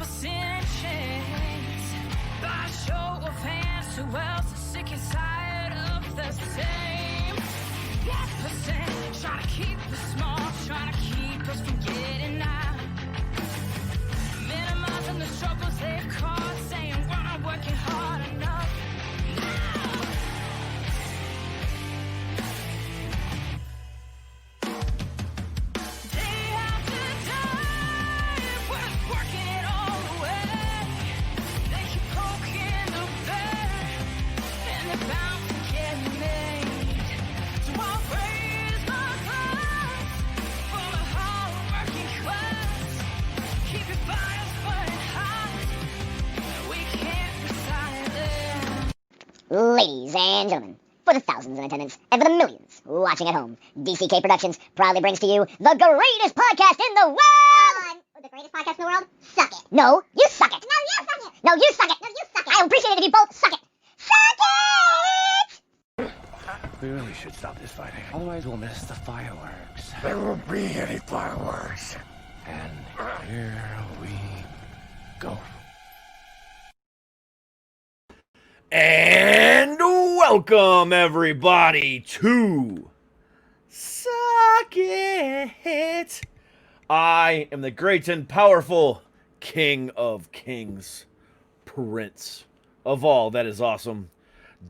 us in chains. By a show of hands, who else is sick and tired of the same? 1% trying to keep us small, trying to keep us from getting out. Minimizing the struggles they've caused, saying we're not working hard enough. Ladies and gentlemen, for the thousands in attendance and for the millions watching at home, DCK Productions proudly brings to you the greatest podcast in the world! The greatest podcast in the world? Suck it. No, you suck it. No, you suck it. No, you suck it. No, you suck it. I appreciate it if you both suck it. Suck it! We really should stop this fighting. Otherwise we'll miss the fireworks. There won't be any fireworks. And here we go. And welcome everybody to Suck It. I am the great and powerful King of Kings, Prince of all that is awesome.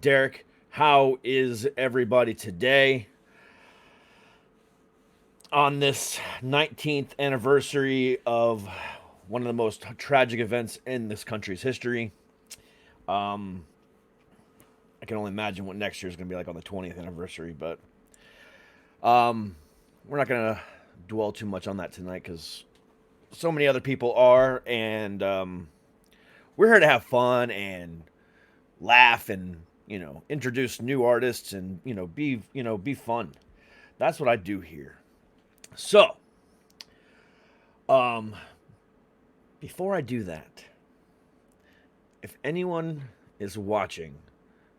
Derek, how is everybody today? On this 19th anniversary of one of the most tragic events in this country's history. I can only imagine what next year is going to be like on the 20th anniversary, but we're not going to dwell too much on that tonight because so many other people are, and we're here to have fun and laugh and, introduce new artists and, be fun. That's what I do here. So, before I do that, if anyone is watching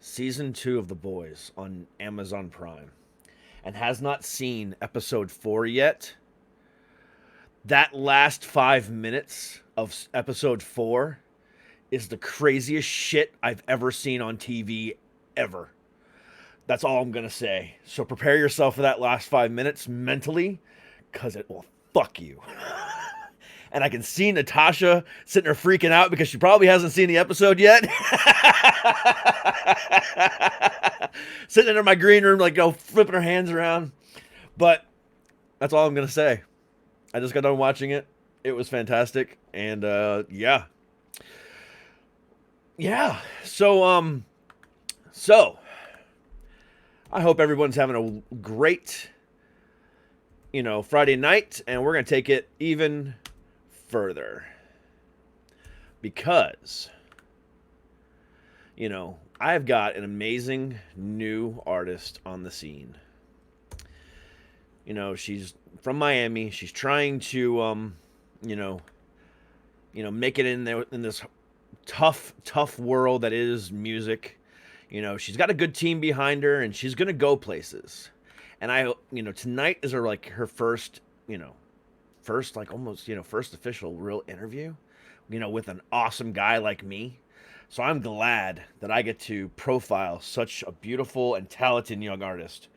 Season 2 of The Boys on Amazon Prime and has not seen episode 4 yet, that last 5 minutes of episode 4 is the craziest shit I've ever seen on TV ever. That's all I'm going to say. So prepare yourself for that last 5 minutes mentally, because it will fuck you. And I can see Natasha sitting there freaking out because she probably hasn't seen the episode yet. Sitting in my green room, flipping her hands around. But that's all I'm going to say. I just got done watching it. It was fantastic. And, yeah. Yeah. So, I hope everyone's having a great, Friday night. And we're going to take it even further, because I've got an amazing new artist on the scene. She's from Miami. She's trying to make it in there in this tough world that is music. She's got a good team behind her, and she's gonna go places. And tonight is her first first official real interview, with an awesome guy like me. So I'm glad that I get to profile such a beautiful and talented young artist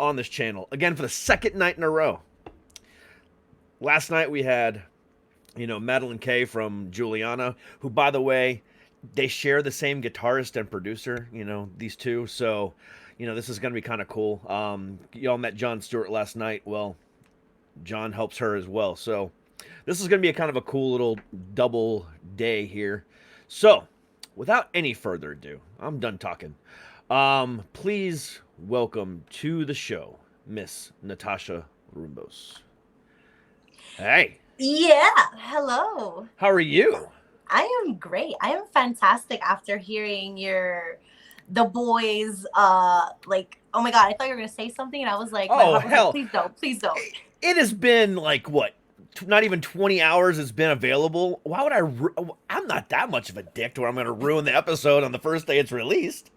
on this channel, again, for the second night in a row. Last night we had, Madeline Kay from Juliana, who, by the way, they share the same guitarist and producer, these two. So, this is going to be kind of cool. Y'all met John Stewart last night. Well, John helps her as well. So this is going to be a kind of a cool little double day here. So without any further ado, I'm done talking. Please welcome to the show, Miss Nathasha Rumbos. Hey. Yeah. Hello. How are you? I am great. I am fantastic after hearing The Boys, oh my God, I thought you were going to say something, and I was like, oh, hell. Please don't. It has been, not even 20 hours it's been available. Why would I'm not that much of a dick to where I'm going to ruin the episode on the first day it's released.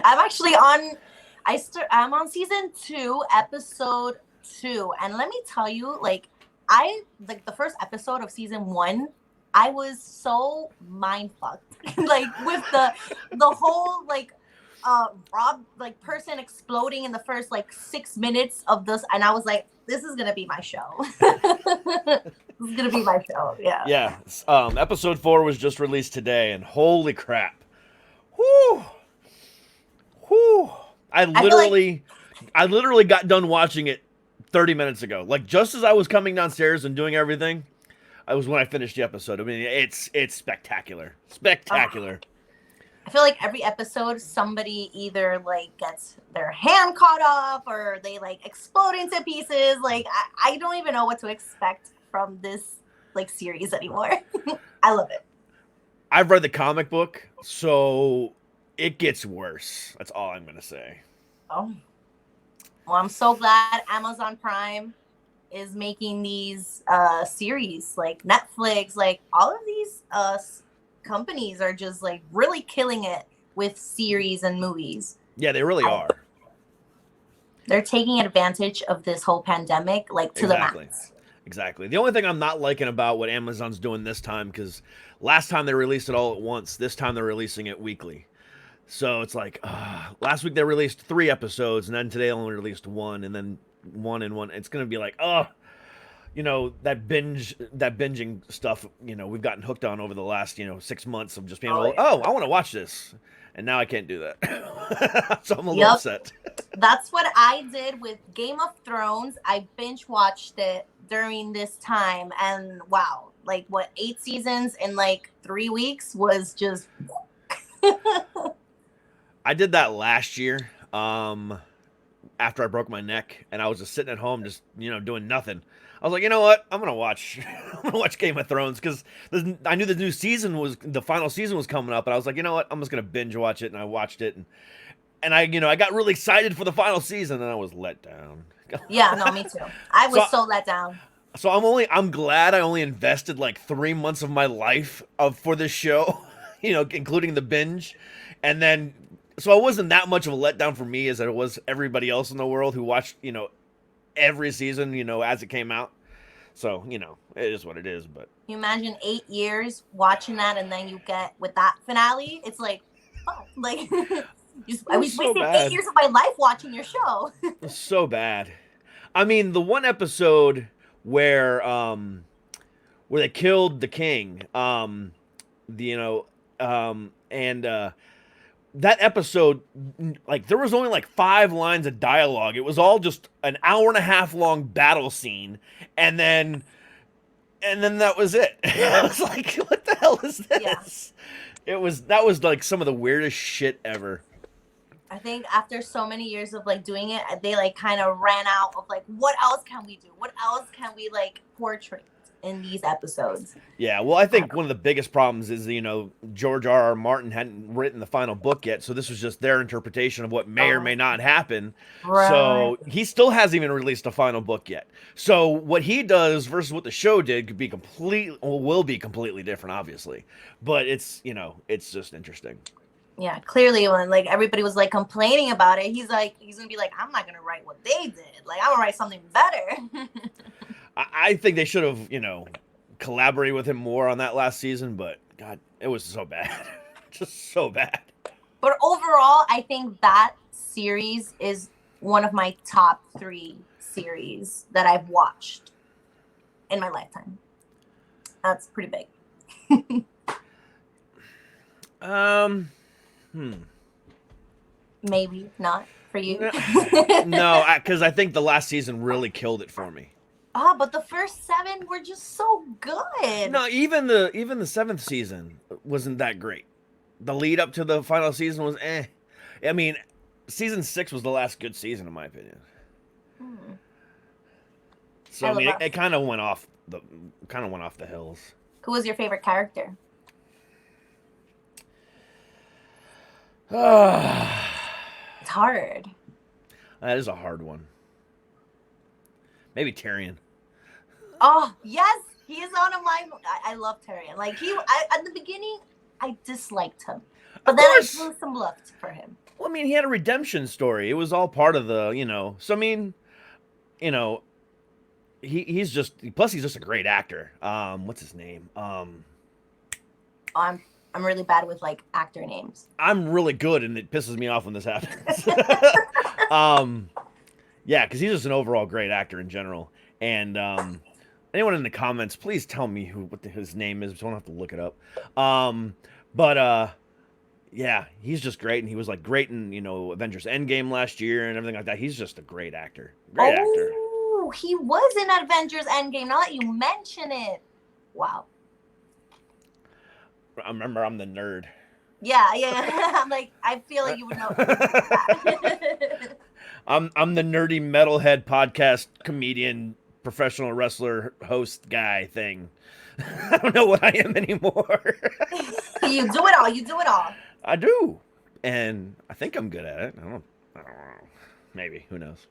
I'm actually I'm on season 2, episode 2, and let me tell you, the first episode of season 1 I was so mind fucked, like with the whole like Rob like person exploding in the first like 6 minutes of this, and I was like, this is gonna be my show. This is gonna be my show. Yeah. Yeah. Episode 4 was just released today, and holy crap. Whoo. Whoo. I literally got done watching it 30 minutes ago. Like, just as I was coming downstairs and doing everything, I was when I finished the episode. I mean, it's spectacular. Spectacular. I feel like every episode somebody either like gets their hand caught off or they like explode into pieces. Like I don't even know what to expect from this like series anymore. I love it. I've read the comic book, so it gets worse. That's all I'm gonna say. Oh. Well, I'm so glad Amazon Prime is making these series, like Netflix, like all of these companies are just like really killing it with series and movies. Yeah, they really are. They're taking advantage of this whole pandemic, like to the max. Exactly. The only thing I'm not liking about what Amazon's doing this time, because last time they released it all at once, this time they're releasing it weekly. So it's like, last week they released 3 episodes, and then today they only released 1, and then 1 and 1. It's going to be like, you know, that binging stuff, you know, we've gotten hooked on over the last, 6 months of just being I want to watch this. And now I can't do that. So I'm a little upset. That's what I did with Game of Thrones. I binge watched it during this time, and wow, like what 8 seasons in like 3 weeks was just I did that last year after I broke my neck, and I was just sitting at home just doing nothing. I was like, you know what? I'm gonna watch Game of Thrones because I knew the final season was coming up, and I was like, you know what? I'm just gonna binge watch it, and I watched it, and I got really excited for the final season, and I was let down. Yeah, no, me too. I was so let down. So I'm glad I only invested like 3 months of my life for this show, including the binge, and then so it wasn't that much of a letdown for me as it was everybody else in the world who watched every season as it came out. So it is what it is. But you imagine 8 years watching that, and then you get with that finale. It's like, oh, like I was wasting 8 years of my life watching your show. It's so bad. I mean, the one episode where they killed the king, that episode, like, there was only like 5 lines of dialogue. It was all just an hour and a half long battle scene, and then that was it. I was like, what the hell is this? Yeah. That was like some of the weirdest shit ever. I think after so many years of like doing it, they like kind of ran out of like, what else can we do? What else can we like portray in these episodes? Yeah, well, I think one of the biggest problems is, George R.R. Martin hadn't written the final book yet, so this was just their interpretation of what may or may not happen. Right. So he still hasn't even released a final book yet. So what he does versus what the show did will be completely different, obviously. But it's just interesting. Yeah, clearly when like everybody was like complaining about it, he's gonna be like, I'm not gonna write what they did. Like, I'm gonna write something better. I think they should have, collaborated with him more on that last season, but God, it was so bad. Just so bad. But overall, I think that series is one of my top 3 series that I've watched in my lifetime. That's pretty big. Maybe not for you. No, because I think the last season really killed it for me. Oh, but the first 7 were just so good. No, even the 7th season wasn't that great. The lead up to the final season was eh. I mean, season 6 was the last good season in my opinion. So I mean, it kind of went off the hills. Who was your favorite character? It's hard. That is a hard one. Maybe Tyrion. Oh, yes. He is one of my... I love Tyrion. Like, at the beginning, I disliked him. But then I grew some love for him. Well, I mean, he had a redemption story. It was all part of the, So, I mean, he's just... Plus, he's just a great actor. What's his name? Oh, I'm really bad with like actor names. I'm really good, and it pisses me off when this happens. Yeah, because he's just an overall great actor in general. And anyone in the comments, please tell me his name is. So I don't have to look it up. But yeah, he's just great, and he was like great in Avengers Endgame last year and everything like that. He's just a great actor. Great actor. Oh, he was in Avengers Endgame. Now that you mention it, wow. I remember I'm the nerd. Yeah. I'm like, I feel like you would know that. I'm the nerdy metalhead podcast comedian, professional wrestler, host guy thing. I don't know what I am anymore. You do it all. You do it all. I do, and I think I'm good at it. I don't know. Maybe, who knows?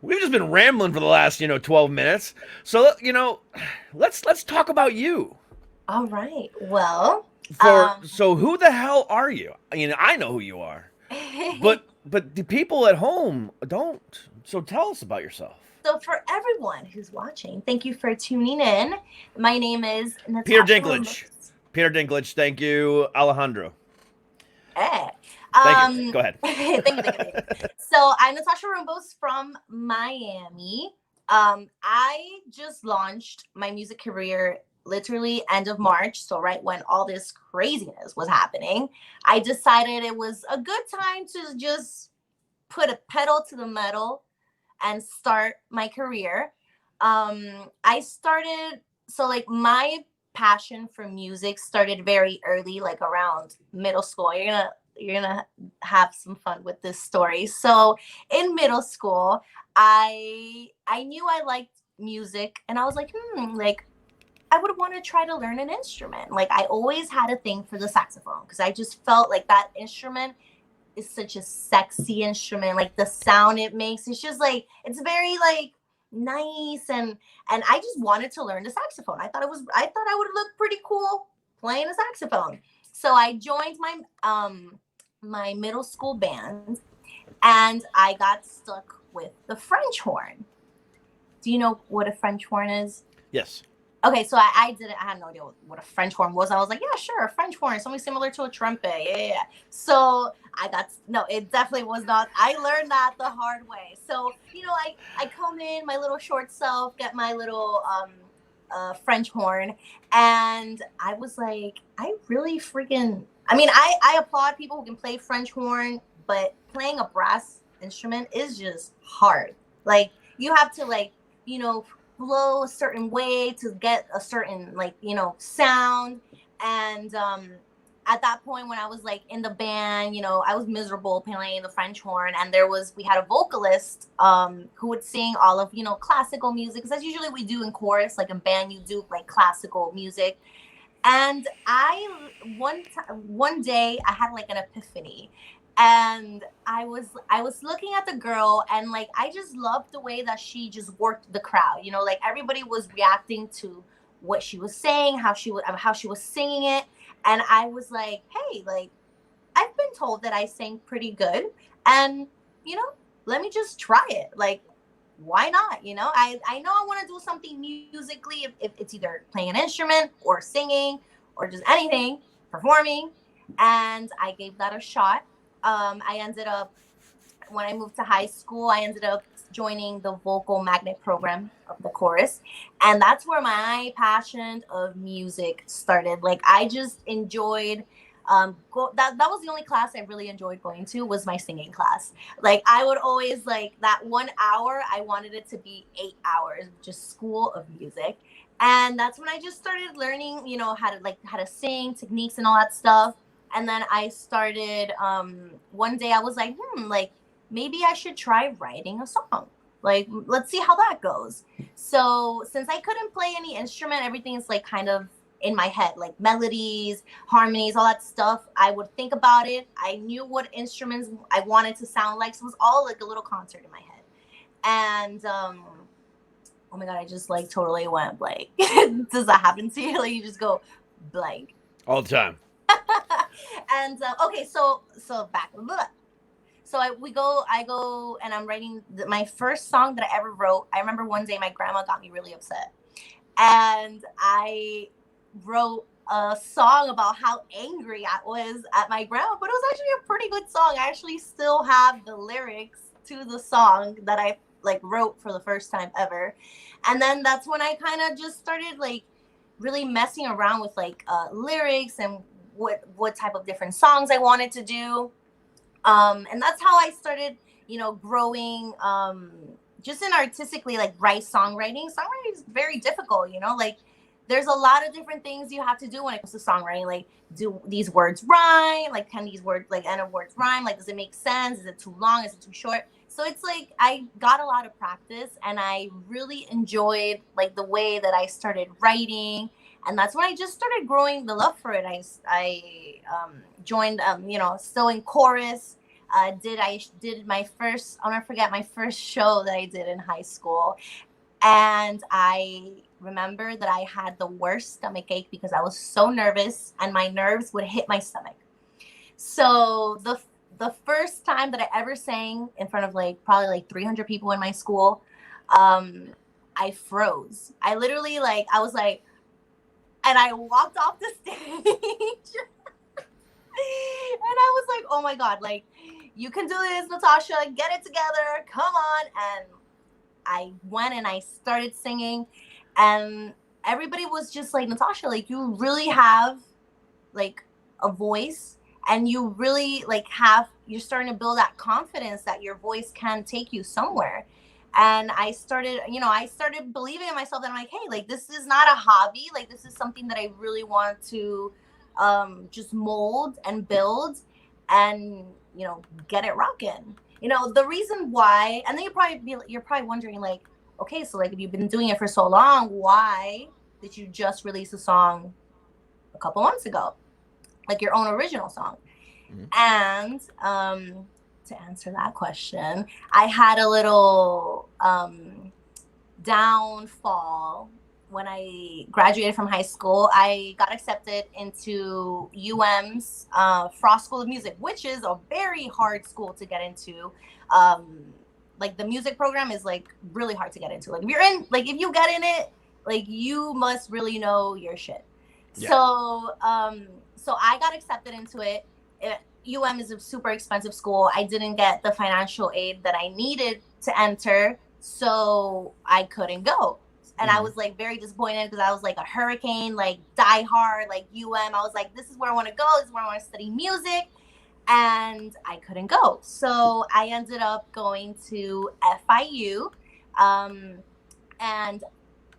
We've just been rambling for the last 12 minutes. So let's talk about you. All right. Well, so who the hell are you? I know who you are, but the people at home don't. So tell us about yourself. So for everyone who's watching, thank you for tuning in. My name is Nathasha Peter Dinklage. Rumbos. Peter Dinklage. Thank you, Alejandro. Hey. Thank you. Go ahead. Thank you. So I'm Nathasha Rumbos from Miami. I just launched my music career literally end of March. So right when all this craziness was happening, I decided it was a good time to just put a pedal to the metal and start my career. I started, so like my passion for music started very early, like around middle school. You're gonna have some fun with this story. So in middle school, I knew I liked music, and I was like, like I would want to try to learn an instrument. Like I always had a thing for the saxophone because I just felt like that instrument is such a sexy instrument. Like the sound it makes, it's just like it's very like nice, and I just wanted to learn the saxophone. I thought I would look pretty cool playing a saxophone. So I joined my middle school band, and I got stuck with the French horn. Do you know what a French horn is? Yes. Okay, so I had no idea what a French horn was. I was like, yeah, sure, a French horn, something similar to a trumpet. Yeah. So no, it definitely was not. I learned that the hard way. So, I come in my little short self, get my little French horn, and I was like, I applaud people who can play French horn, but playing a brass instrument is just hard. Like, you have to blow a certain way to get a certain sound. And at that point when I was like in the band, I was miserable playing the French horn, and we had a vocalist who would sing all of classical music, because that's usually we do in chorus. Like in band you do like classical music. And one day I had like an epiphany, and I was looking at the girl, and like I just loved the way that she just worked the crowd. Like everybody was reacting to what she was saying, how she was singing it, and I was like, hey, like I've been told that I sing pretty good, and let me just try it. Like, why not? I know I want to do something musically, if it's either playing an instrument or singing or just anything, performing, and I gave that a shot. I ended up, when I moved to high school, I ended up joining the vocal magnet program of the chorus. And that's where my passion of music started. Like, I just enjoyed, that was the only class I really enjoyed going to, was my singing class. Like, I would always, like, that 1 hour, I wanted it to be 8 hours, just school of music. And that's when I just started learning, how to sing, techniques and all that stuff. And then I started, one day I was like, like, maybe I should try writing a song. Like, let's see how that goes. So since I couldn't play any instrument, everything is like kind of in my head, like melodies, harmonies, all that stuff. I would think about it. I knew what instruments I wanted to sound like. So it was all like a little concert in my head. And, oh my God, I just like totally went blank. Does that happen to you? Like you just go blank? All the time. And okay, so back. So I go and I'm writing my first song that I ever wrote. I remember one day my grandma got me really upset, and I wrote a song about how angry I was at my grandma, but it was actually a pretty good song. I actually still have the lyrics to the song that I like wrote for the first time ever. And then that's when I kind of just started like really messing around with like lyrics and what type of different songs I wanted to do. And that's how I started, growing just in artistically, like songwriting. Songwriting is very difficult, like there's a lot of different things you have to do when it comes to songwriting. Like, do these words rhyme? Like, can these words, like, end of words rhyme? Like, does it make sense? Is it too long? Is it too short? So it's like I got a lot of practice, and I really enjoyed like the way that I started writing, and that's when I just started growing the love for it. I joined, still in chorus. Did my first, I'll never forget my first show that I did in high school, and I remember that I had the worst stomach ache because I was so nervous and my nerves would hit my stomach. So the first time that I ever sang in front of like probably like 300 people in my school, I froze. I literally I was like, and I walked off the stage and I was like, oh my God, like, you can do this, Natasha, get it together, come on. And I went and I started singing, and everybody was just like, Natasha, like, you really have like a voice, and you really like you're starting to build that confidence that your voice can take you somewhere. And I started believing in myself, that I'm like, hey, like, this is not a hobby, like, this is something that I really want to just mold and build and get it rocking. The reason why, and then you're probably wondering, like, okay, so like, if you've been doing it for so long, why did you just release a song a couple months ago, like your own original song? Mm-hmm. And to answer that question, I had a little downfall when I graduated from high school. I got accepted into UM's Frost School of Music, which is a very hard school to get into. Like, the music program is like really hard to get into. Like, if you get in it, like, you must really know your shit. Yeah. So I got accepted into it. UM is a super expensive school. I didn't get the financial aid that I needed to enter, so I couldn't go. And I was like very disappointed, because I was like a hurricane, like die hard, like UM. I was like, this is where I want to go. This is where I want to study music. And I couldn't go. So I ended up going to FIU. And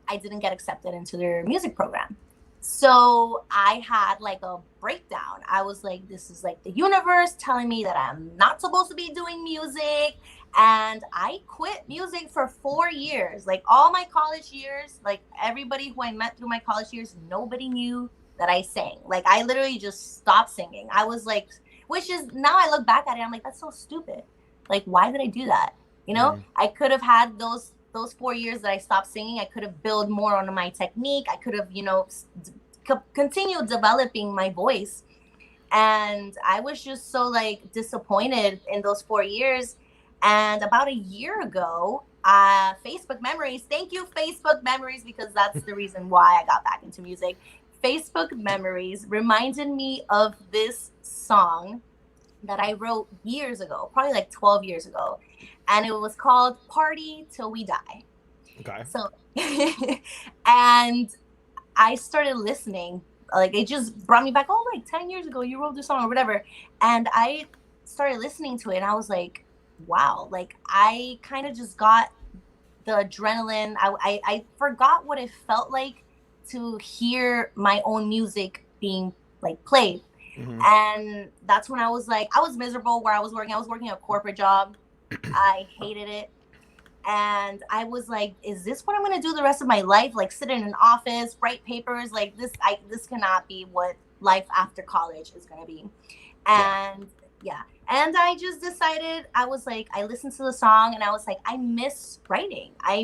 I didn't get accepted into their music program. So I had like a breakdown. I was like, this is like the universe telling me that I'm not supposed to be doing music. And I quit music for 4 years. Like, all my college years, like, everybody who I met through my college years, nobody knew that I sang. Like, I literally just stopped singing. I was like, which is, now I look back at it, I'm like, that's so stupid. Like, why did I do that? I could have had those 4 years that I stopped singing. I could have built more on my technique. I could have, continued developing my voice. And I was just so like disappointed in those 4 years. And about a year ago, Facebook Memories, thank you, Facebook Memories, because that's the reason why I got back into music. Facebook Memories reminded me of this song that I wrote years ago, probably like 12 years ago. And it was called Party Till We Die. Okay. So, and I started listening, like, it just brought me back, oh, like 10 years ago, you wrote this song or whatever. And I started listening to it, and I was like, wow, like, I kind of just got the adrenaline. I forgot what it felt like to hear my own music being like played. Mm-hmm. And that's when I was like, I was miserable where I was working. I was working a corporate job. I hated it. And I was like, is this what I'm going to do the rest of my life? Like, sit in an office, write papers, like this cannot be what life after college is going to be. And yeah. And I just decided, I was like, I listened to the song and I was like, I miss writing. I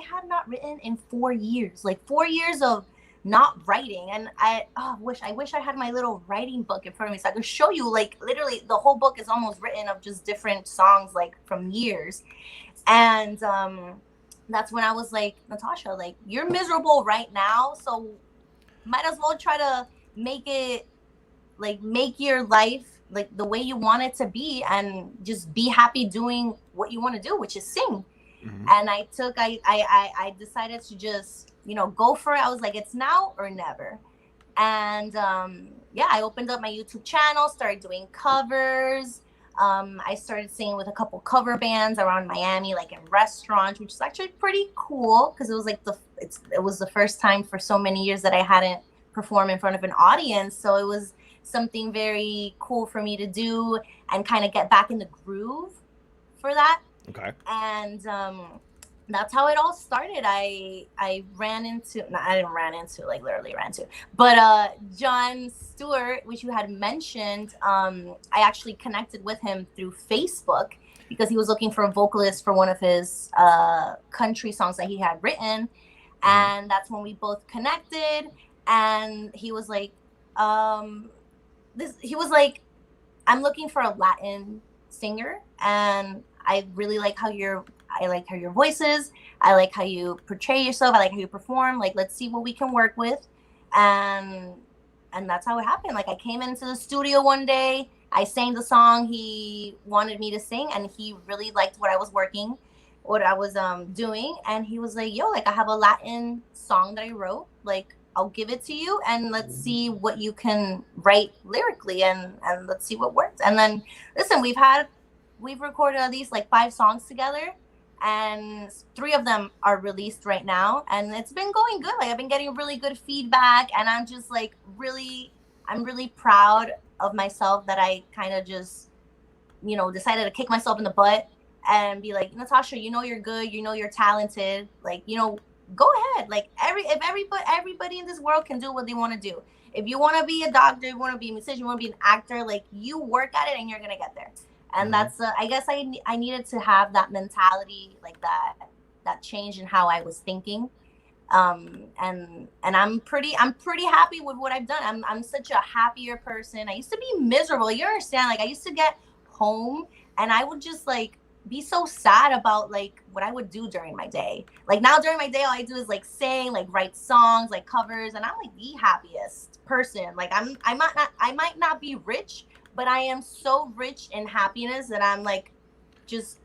had not written in 4 years, like 4 years of not writing. And I wish I had my little writing book in front of me so I could show you, like, literally the whole book is almost written of just different songs, like from years. And that's when I was like, Natasha, like, you're miserable right now. So might as well try to make it like make your life like the way you want it to be, and just be happy doing what you want to do, which is sing. Hmm. And I decided to just, go for it. I was like, it's now or never. And yeah, I opened up my YouTube channel, started doing covers. I started singing with a couple cover bands around Miami, like in restaurants, which is actually pretty cool because it was like it was the first time for so many years that I hadn't performed in front of an audience. So it was something very cool for me to do and kind of get back in the groove for that. Okay. And that's how it all started. I ran into, no, I didn't ran into, like literally ran into, but John Stewart, which you had mentioned, I actually connected with him through Facebook because he was looking for a vocalist for one of his country songs that he had written. And that's when we both connected. And he was like, he was like, I'm looking for a Latin singer, and I really like I like how your voice is. I like how you portray yourself. I like how you perform. Like, let's see what we can work with. And that's how it happened. Like, I came into the studio one day, I sang the song he wanted me to sing, and he really liked what I was doing. And he was like, yo, like, I have a Latin song that I wrote. Like, I'll give it to you, and let's see what you can write lyrically, and let's see what works. And then, listen, we've recorded at least like 5 songs together, and 3 of them are released right now, and it's been going good. Like, I've been getting really good feedback, and I'm just like I'm really proud of myself that I kind of just, decided to kick myself in the butt and be like, Natasha, you're good, you're talented, like, go ahead. Like, everybody in this world can do what they want to do. If you want to be a doctor, you want to be a musician, you want to be an actor, like, you work at it and you're gonna get there. And that's I guess I needed to have that mentality, like that change in how I was thinking. And I'm pretty happy with what I've done. I'm such a happier person. I used to be miserable, you understand? Like, I used to get home and I would just like be so sad about like what I would do during my day. Like, now during my day, all I do is like sing, like write songs, like covers, and I'm like the happiest person. Like, I might not be rich, but I am so rich in happiness that I'm like just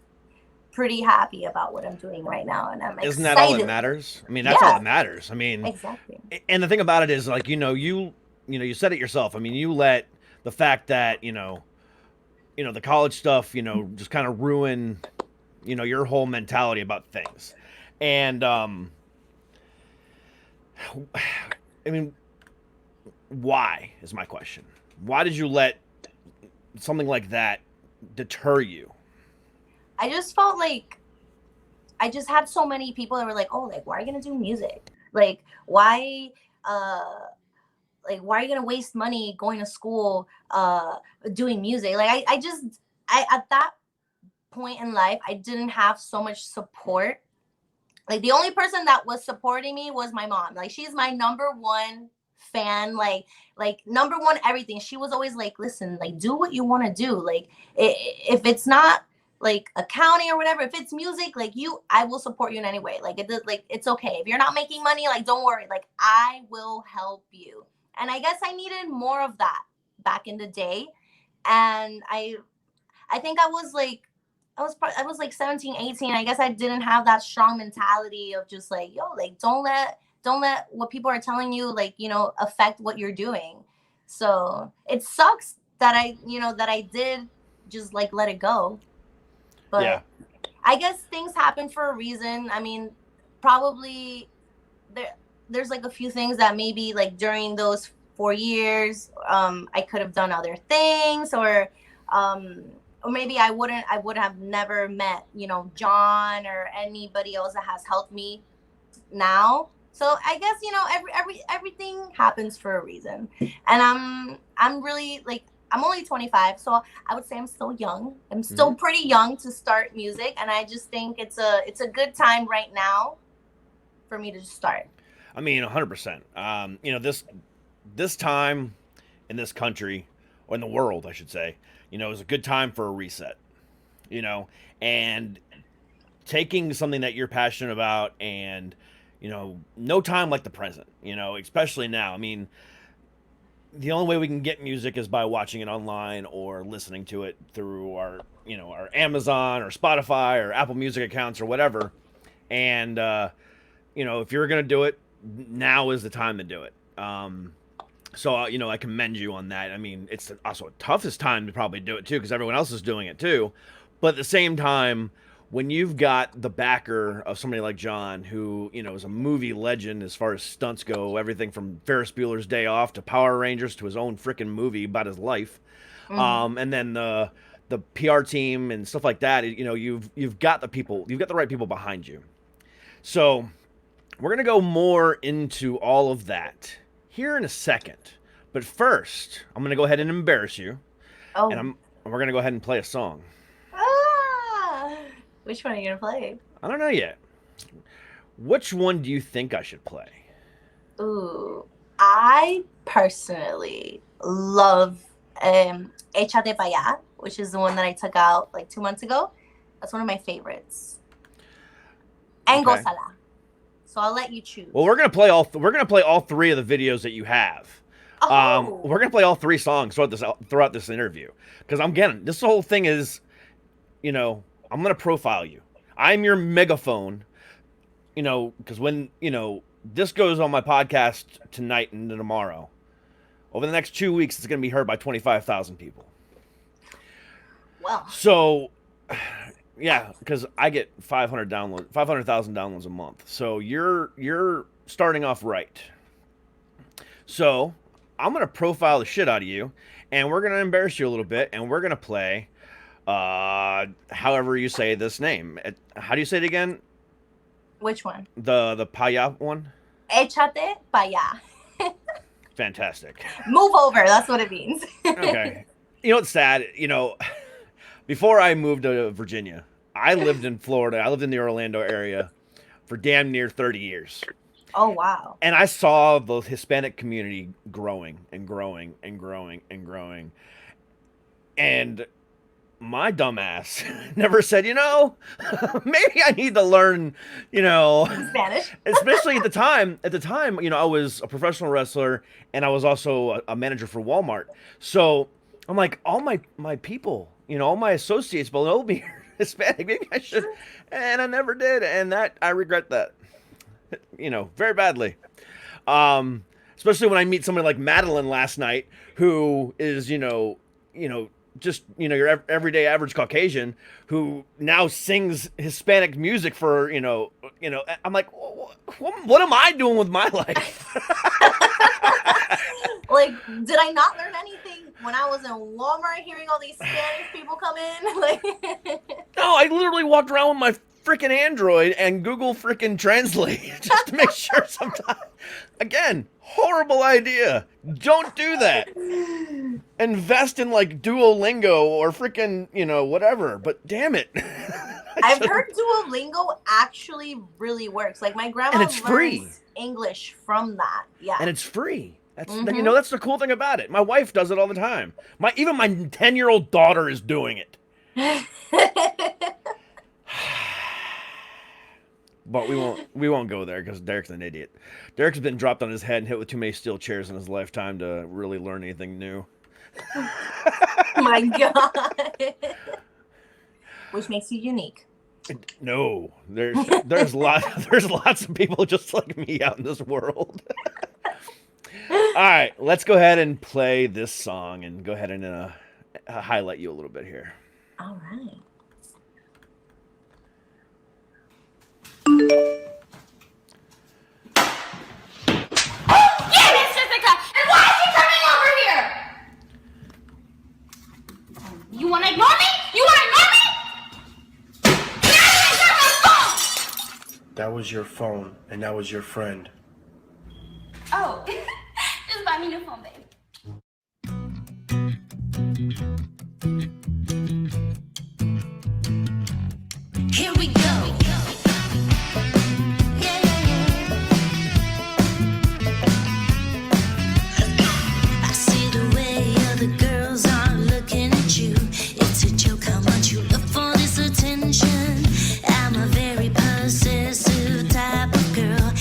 pretty happy about what I'm doing right now, and I'm Isn't excited. that all that matters? I mean, that's all that matters. I mean, Exactly. And the thing about it is, like, you said it yourself. I mean, you let the fact that the college stuff, just kind of ruin, your whole mentality about things. And I mean, why is my question? Why did you let something like that deter you? I just felt like I just had so many people that were like, oh, like, why are you gonna do music? Like, why are you gonna waste money going to school doing music? Like, I at that point in life, I didn't have so much support. Like, the only person that was supporting me was my mom. Like, she's my number one fan, like number one everything. She was always like, listen, like, do what you want to do. Like, if it's not like accounting or whatever, if it's music, like, I will support you in any way. Like, it's okay if you're not making money, like, don't worry, like, I will help you. And I guess I needed more of that back in the day. And I think I was like 17, 18. I guess I didn't have that strong mentality of just like, yo, like, don't let what people are telling you, like, affect what you're doing. So it sucks that I did just like let it go. But Yeah. I guess things happen for a reason. I mean, probably there's like a few things that maybe like during those 4 years, I could have done other things, or maybe I would have never met, John or anybody else that has helped me now. So I guess, everything happens for a reason. And I'm really like, I'm only 25, so I would say I'm still young. I'm still pretty young to start music, and I just think it's a good time right now for me to just start. I mean, 100%. This time in this country, or in the world, I should say, is a good time for a reset. And taking something that you're passionate about and no time like the present, especially now. I mean, the only way we can get music is by watching it online or listening to it through our Amazon or Spotify or Apple Music accounts or whatever. And, if you're going to do it, now is the time to do it. So, I commend you on that. I mean, it's also a toughest time to probably do it too, because everyone else is doing it too. But at the same time, when you've got the backer of somebody like John, who, is a movie legend as far as stunts go, everything from Ferris Bueller's Day Off to Power Rangers to his own freaking movie about his life, and then the PR team and stuff like that, you've got the right people behind you. So we're going to go more into all of that here in a second. But first, I'm going to go ahead and embarrass you. Oh. And we're going to go ahead and play a song. Which one are you going to play? I don't know yet. Which one do you think I should play? Ooh, I personally love Échate Pa' Allá, which is the one that I took out like 2 months ago. That's one of my favorites. And Okay. Gózala. So I'll let you choose. Well, we're gonna play all three of the videos that you have. Oh. We're gonna play all three songs throughout this interview, because this whole thing is, I'm gonna profile you. I'm your megaphone, because when this goes on my podcast tonight and tomorrow, over the next 2 weeks, it's gonna be heard by 25,000 people. Well. So, yeah, because I get 500,000 downloads a month. So you're starting off right. So I'm gonna profile the shit out of you, and we're gonna embarrass you a little bit, and we're gonna play, however you say this name. How do you say it again? Which one? The Paya one. Échate Pa' Allá. Fantastic. Move over. That's what it means. Okay. It's sad. Before I moved to Virginia, I lived in Florida. I lived in the Orlando area for damn near 30 years. Oh, wow. And I saw the Hispanic community growing and growing and growing and growing. And my dumbass never said, maybe I need to learn, Spanish. Especially at the time, I was a professional wrestler, and I was also a manager for Walmart. So I'm like, all my people, all my associates below me are Hispanic. Maybe I should. And I never did. And I regret that, very badly. Especially when I meet somebody like Madeline last night, who is, just, your everyday average Caucasian who now sings Hispanic music for, I'm like, what am I doing with my life? Like, did I not learn anything when I was in Walmart hearing all these Spanish people come in? Like, no, I literally walked around with my freaking Android and Google freaking Translate just to make sure sometimes. Again, horrible idea. Don't do that. Invest in like Duolingo or freaking, whatever. But damn it. I've heard Duolingo actually really works. Like my grandma And it's free. learns English from that. Yeah. And it's free. That's that's the cool thing about it. My wife does it all the time. Even my 10-year-old daughter is doing it. But we won't go there because Derek's an idiot. Derek's been dropped on his head and hit with too many steel chairs in his lifetime to really learn anything new. My God. Which makes you unique. No, there's lots of people just like me out in this world. All right, let's go ahead and play this song and go ahead and highlight you a little bit here. All right. Yeah, Miss Jessica! And why is she coming over here? You wanna ignore me? You wanna ignore me? Now my phone! That was your phone, and that was your friend. Oh, just buy me a new phone, babe. Here we go. Yeah, I see the way other girls are looking at you. It's a joke how much you look for this attention. I'm a very possessive type of girl.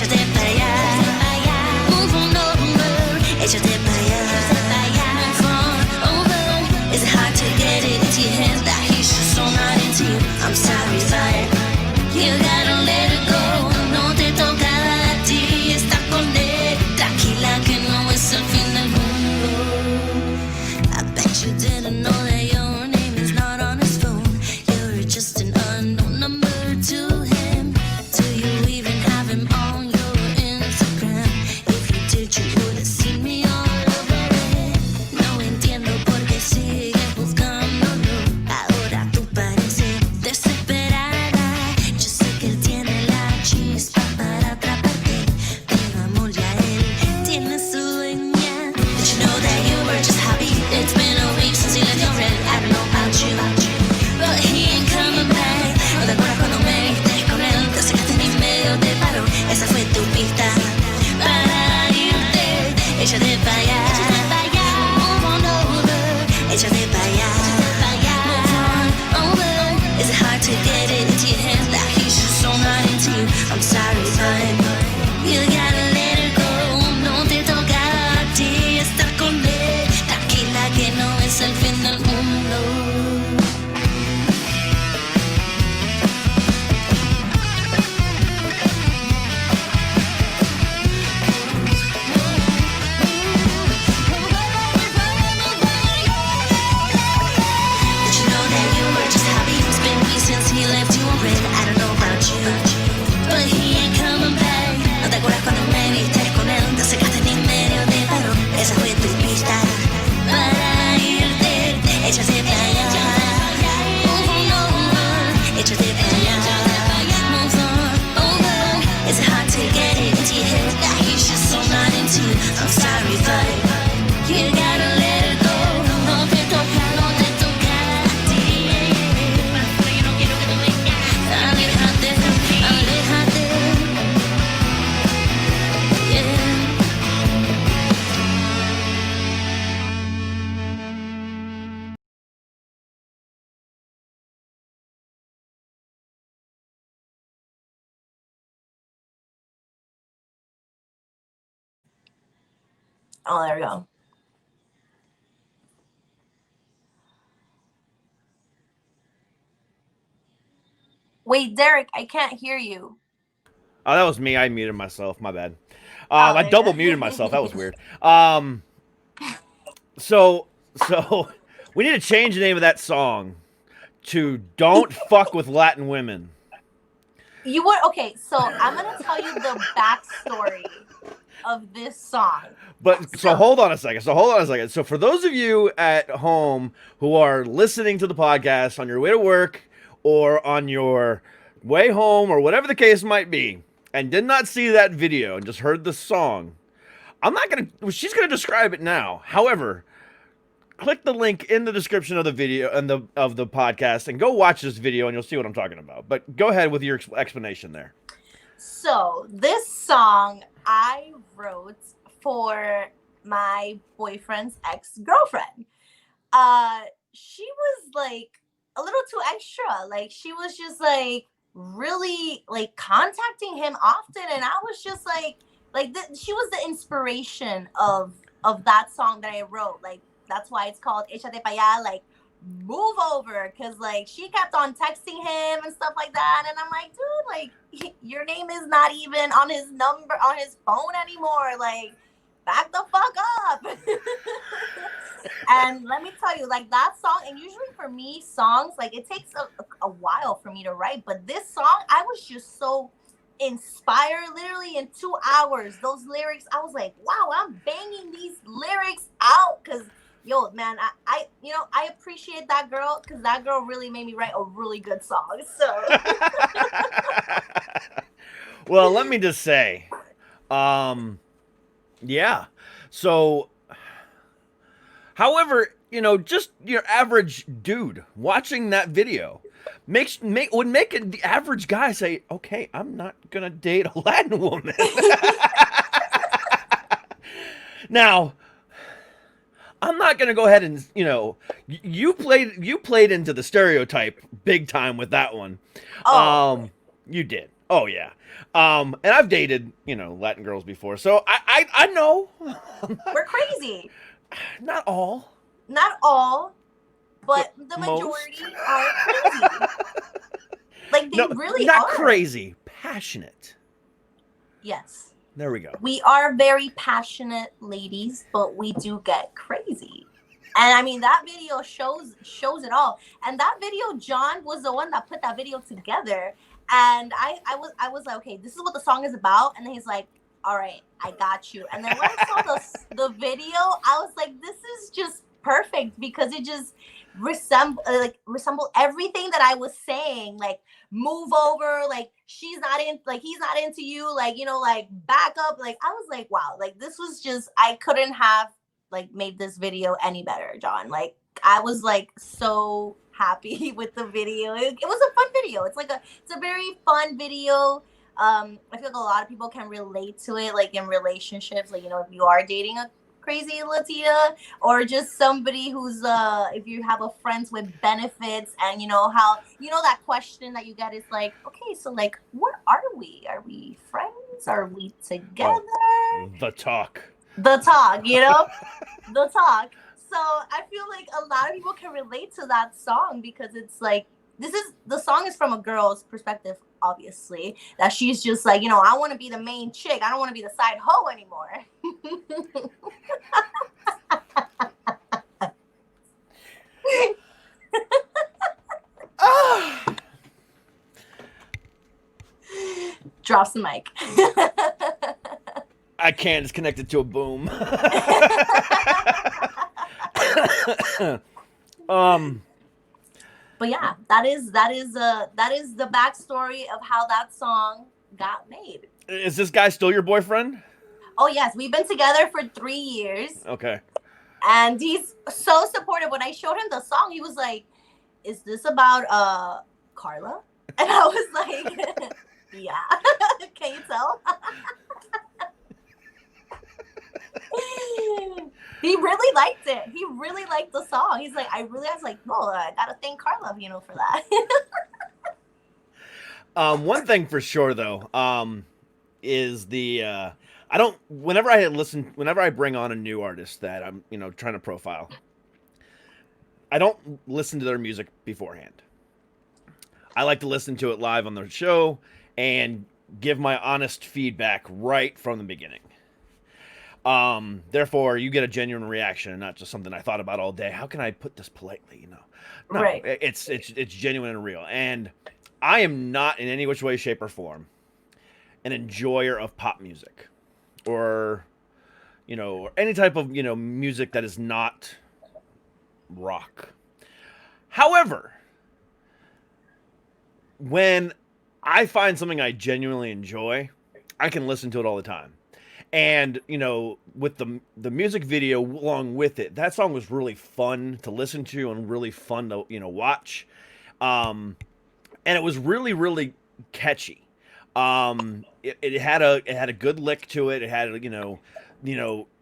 échate para allá. Move on over, échate para allá. Move on over. Is it hard to get it into your head that he's just so not into you? I'm sorry, but you gotta let it go. No te toca a ti estar con él. Tranquila que no es el fin del mundo. I bet you didn't know that your name is not on his phone. You're just an unknown number to him. Do you even have him on your Instagram? If you did, you would have seen me all over it. No entiendo por qué sigues buscándolo. Ahora tú pareces desesperada. Yo sé que él tiene la chispa para atraparte, pero amor, ya él tiene su dueña. Did you know that you were just happy? It's been a week since you left your red. I don't know about you, but he ain't coming back. ¿No te acuerdas cuando me viste con él? Te sacaste ni medio te paró. Esa fue tu pista para irte. Échate pa' allá. Move on over. Échate pa' allá. Move on over. Is it hard to get it into your head that he's just so not into you? I'm sorry, but you gotta let it go. No te toca a ti estar con él. Tranquila que no es el fin del mundo. Did you know that you were just happy? It's been weeks since he left you on red. I don't know about you, but he ain't coming back. ¿No te acuerdas cuando me viste con él? Te sacaste ni medio de paro. Esa fue tu pista para irte. Échate pa' allá. Move on over. Échate pa' allá. Move on over. Is it hard to get it into your head that he's just so not into you? I'm sorry, but you gotta let it go. No te toca a ti. Aléjate, aléjate. Yeah. Oh, there we go. Wait, Derek, I can't hear you. Oh, that was me. I muted myself. My bad. Oh, I there you double go. muted myself. That was weird. So we need to change the name of that song to "Don't Fuck with Latin Women." You would okay, so I'm gonna tell you the backstory of this song. But so hold on a second. So for those of you at home who are listening to the podcast on your way to work or on your way home or whatever the case might be, and did not see that video and just heard the song, she's gonna describe it now. However, click the link in the description of the video and of the podcast and go watch this video and you'll see what I'm talking about. But go ahead with your explanation there. So this song I wrote for my boyfriend's ex-girlfriend. She was like a little too extra. Like she was just like really like contacting him often, and I was just like she was the inspiration of that song that I wrote. Like that's why it's called Échate pa' allá, like move over, because like she kept on texting him and stuff like that, and I'm like, dude, like your name is not even on his number on his phone anymore, like back the fuck up. And let me tell you, like that song, and usually for me songs, like it takes a while for me to write, but this song I was just so inspired. Literally in 2 hours, those lyrics, I was like, wow, I'm banging these lyrics out, because yo, man, I appreciate that girl, because that girl really made me write a really good song. So well, let me just say, yeah. So, however, just your average dude watching that video would make the average guy say, okay, I'm not gonna date a Latin woman. Now, I'm not gonna go ahead and you played into the stereotype big time with that one. Oh. You did. Oh yeah. And I've dated, Latin girls before, so I know. We're crazy. Not all. Not all, But but the most. majority are crazy. Like they No, really not are. crazy. Passionate. Yes. There we go. We are very passionate ladies, but we do get crazy. And I mean that video shows it all. And that video, John was the one that put that video together. And I was like, okay, this is what the song is about. And then he's like, all right, I got you. And then when I saw the video, I was like, this is just perfect because it just resemble everything that I was saying. Like move over, like she's not in, like he's not into you, like like back up. Like I was like, wow, like this was just, I couldn't have like made this video any better, John. Like I was like so happy with the video. It was a fun video. It's a very fun video. I feel like a lot of people can relate to it, like in relationships, like if you are dating a crazy Latina or just somebody who's if you have a friends with benefits, and how that question that you get is like, okay, so like what are we? Are we friends? Are we together? Oh, the talk. The talk. The talk. So I feel like a lot of people can relate to that song because it's like the song is from a girl's perspective, obviously, that she's just like, I want to be the main chick. I don't want to be the side hoe anymore. Drops the mic. I can't. It's connected to a boom. But yeah, that is the backstory of how that song got made. Is this guy still your boyfriend? Oh yes, we've been together for 3 years. Okay. And he's so supportive. When I showed him the song, he was like, "Is this about Carla?" And I was like, "Yeah." Can you tell? He really liked it. He really liked the song. He's like, I was like, well, I gotta thank Carla, for that. One thing for sure though, is the I don't. Whenever I bring on a new artist that I'm trying to profile, I don't listen to their music beforehand. I like to listen to it live on the show and give my honest feedback right from the beginning. Therefore, you get a genuine reaction and not just something I thought about all day. How can I put this politely? No, Right. It's genuine and real. And I am not in any which way, shape, or form an enjoyer of pop music, or or any type of music that is not rock. However, when I find something I genuinely enjoy, I can listen to it all the time. And with the music video along with it, that song was really fun to listen to and really fun to watch, and it was really, really catchy. It had a good lick to it. It had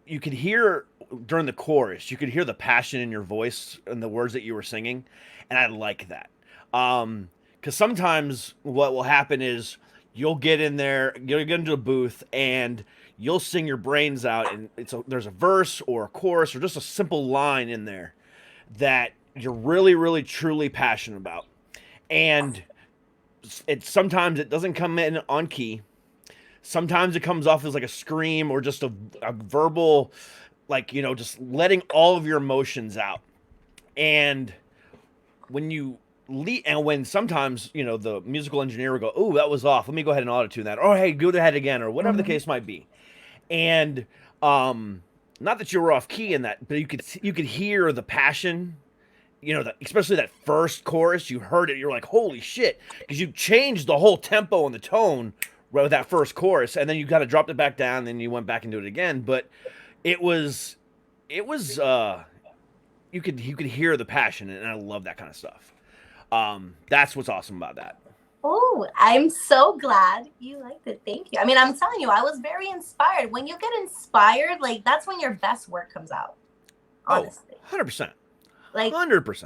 you could hear during the chorus, you could hear the passion in your voice and the words that you were singing, and I like that. Because sometimes what will happen is you'll get in there, you'll get into a booth, and you'll sing your brains out, and there's a verse or a chorus or just a simple line in there that you're really, really, truly passionate about. And sometimes it doesn't come in on key. Sometimes it comes off as like a scream or just a verbal, like, just letting all of your emotions out. And when sometimes, the musical engineer will go, "Oh, that was off. Let me go ahead and auto-tune that." Or, "Hey, go ahead again," or whatever the case might be. And not that you were off key in that, but you could hear the passion, especially that first chorus. You heard it, you're like, holy shit, because you changed the whole tempo and the tone right with that first chorus, and then you kind of dropped it back down, and then you went back and do it again. But it was you could hear the passion, and I love that kind of stuff. That's what's awesome about that. Oh, I'm so glad you liked it. Thank you. I mean, I'm telling you, I was very inspired. When you get inspired, like that's when your best work comes out. Honestly. 100%. Like 100%.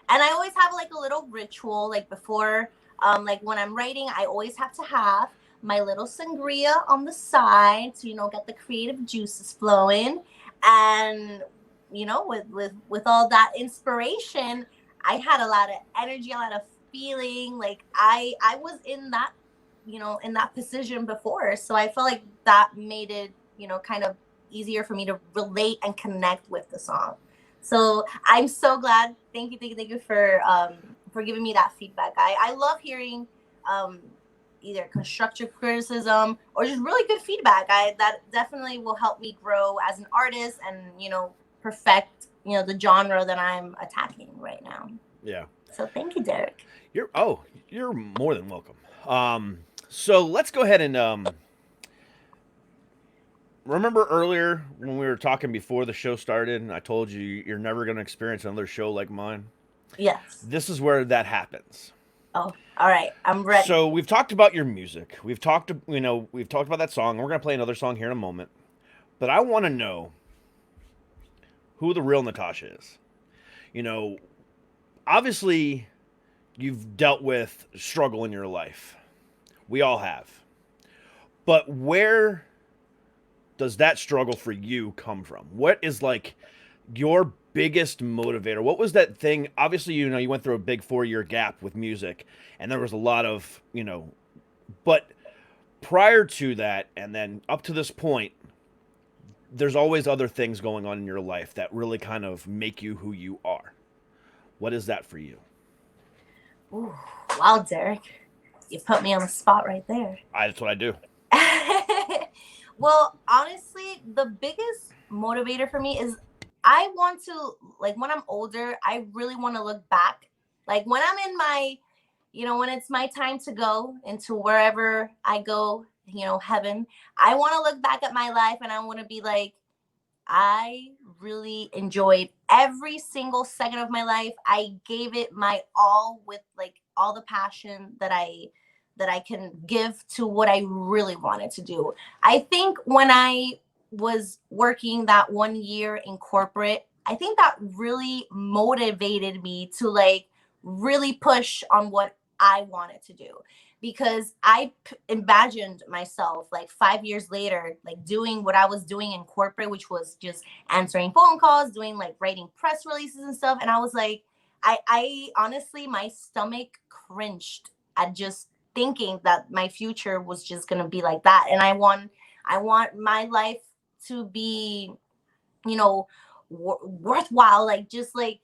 And I always have like a little ritual, like before Like when I'm writing, I always have to have my little sangria on the side to, get the creative juices flowing. And, with all that inspiration, I had a lot of energy, a lot of feeling. Like I was in that, in that position before. So I felt like that made it, kind of easier for me to relate and connect with the song. So I'm so glad. Thank you, for giving me that feedback. I love hearing either constructive criticism or just really good feedback. That definitely will help me grow as an artist and perfect the genre that I'm attacking right now. Yeah. So thank you, Derek. You're more than welcome. So let's go ahead and remember earlier when we were talking before the show started, and I told you you're never going to experience another show like mine. Yes. This is where that happens. Oh, all right. I'm ready. So we've talked about your music. We've talked about that song. We're going to play another song here in a moment. But I want to know who the real Natasha is. Obviously, you've dealt with struggle in your life. We all have. But where does that struggle for you come from? What is like your biggest motivator? What was that thing? Obviously, you went through a big 4-year gap with music, and there was a lot of, but prior to that, and then up to this point, there's always other things going on in your life that really kind of make you who you are. What is that for you? Ooh, wow, Derek. You put me on the spot right there. That's what I do. Well, honestly, the biggest motivator for me is I want to, like, when I'm older, I really want to look back. Like, when I'm in my, when it's my time to go into wherever I go, heaven, I want to look back at my life and I want to be like, I really enjoyed every single second of my life. I gave it my all with, like, all the passion that I can give to what I really wanted to do. I think when I was working that 1 year in corporate, I think that really motivated me to, like, really push on what I wanted to do, because I imagined myself like 5 years later, like doing what I was doing in corporate, which was just answering phone calls, doing like writing press releases and stuff. And I was like, I honestly, my stomach cringed at just thinking that my future was just going to be like that. And I want my life to be, worthwhile, like just like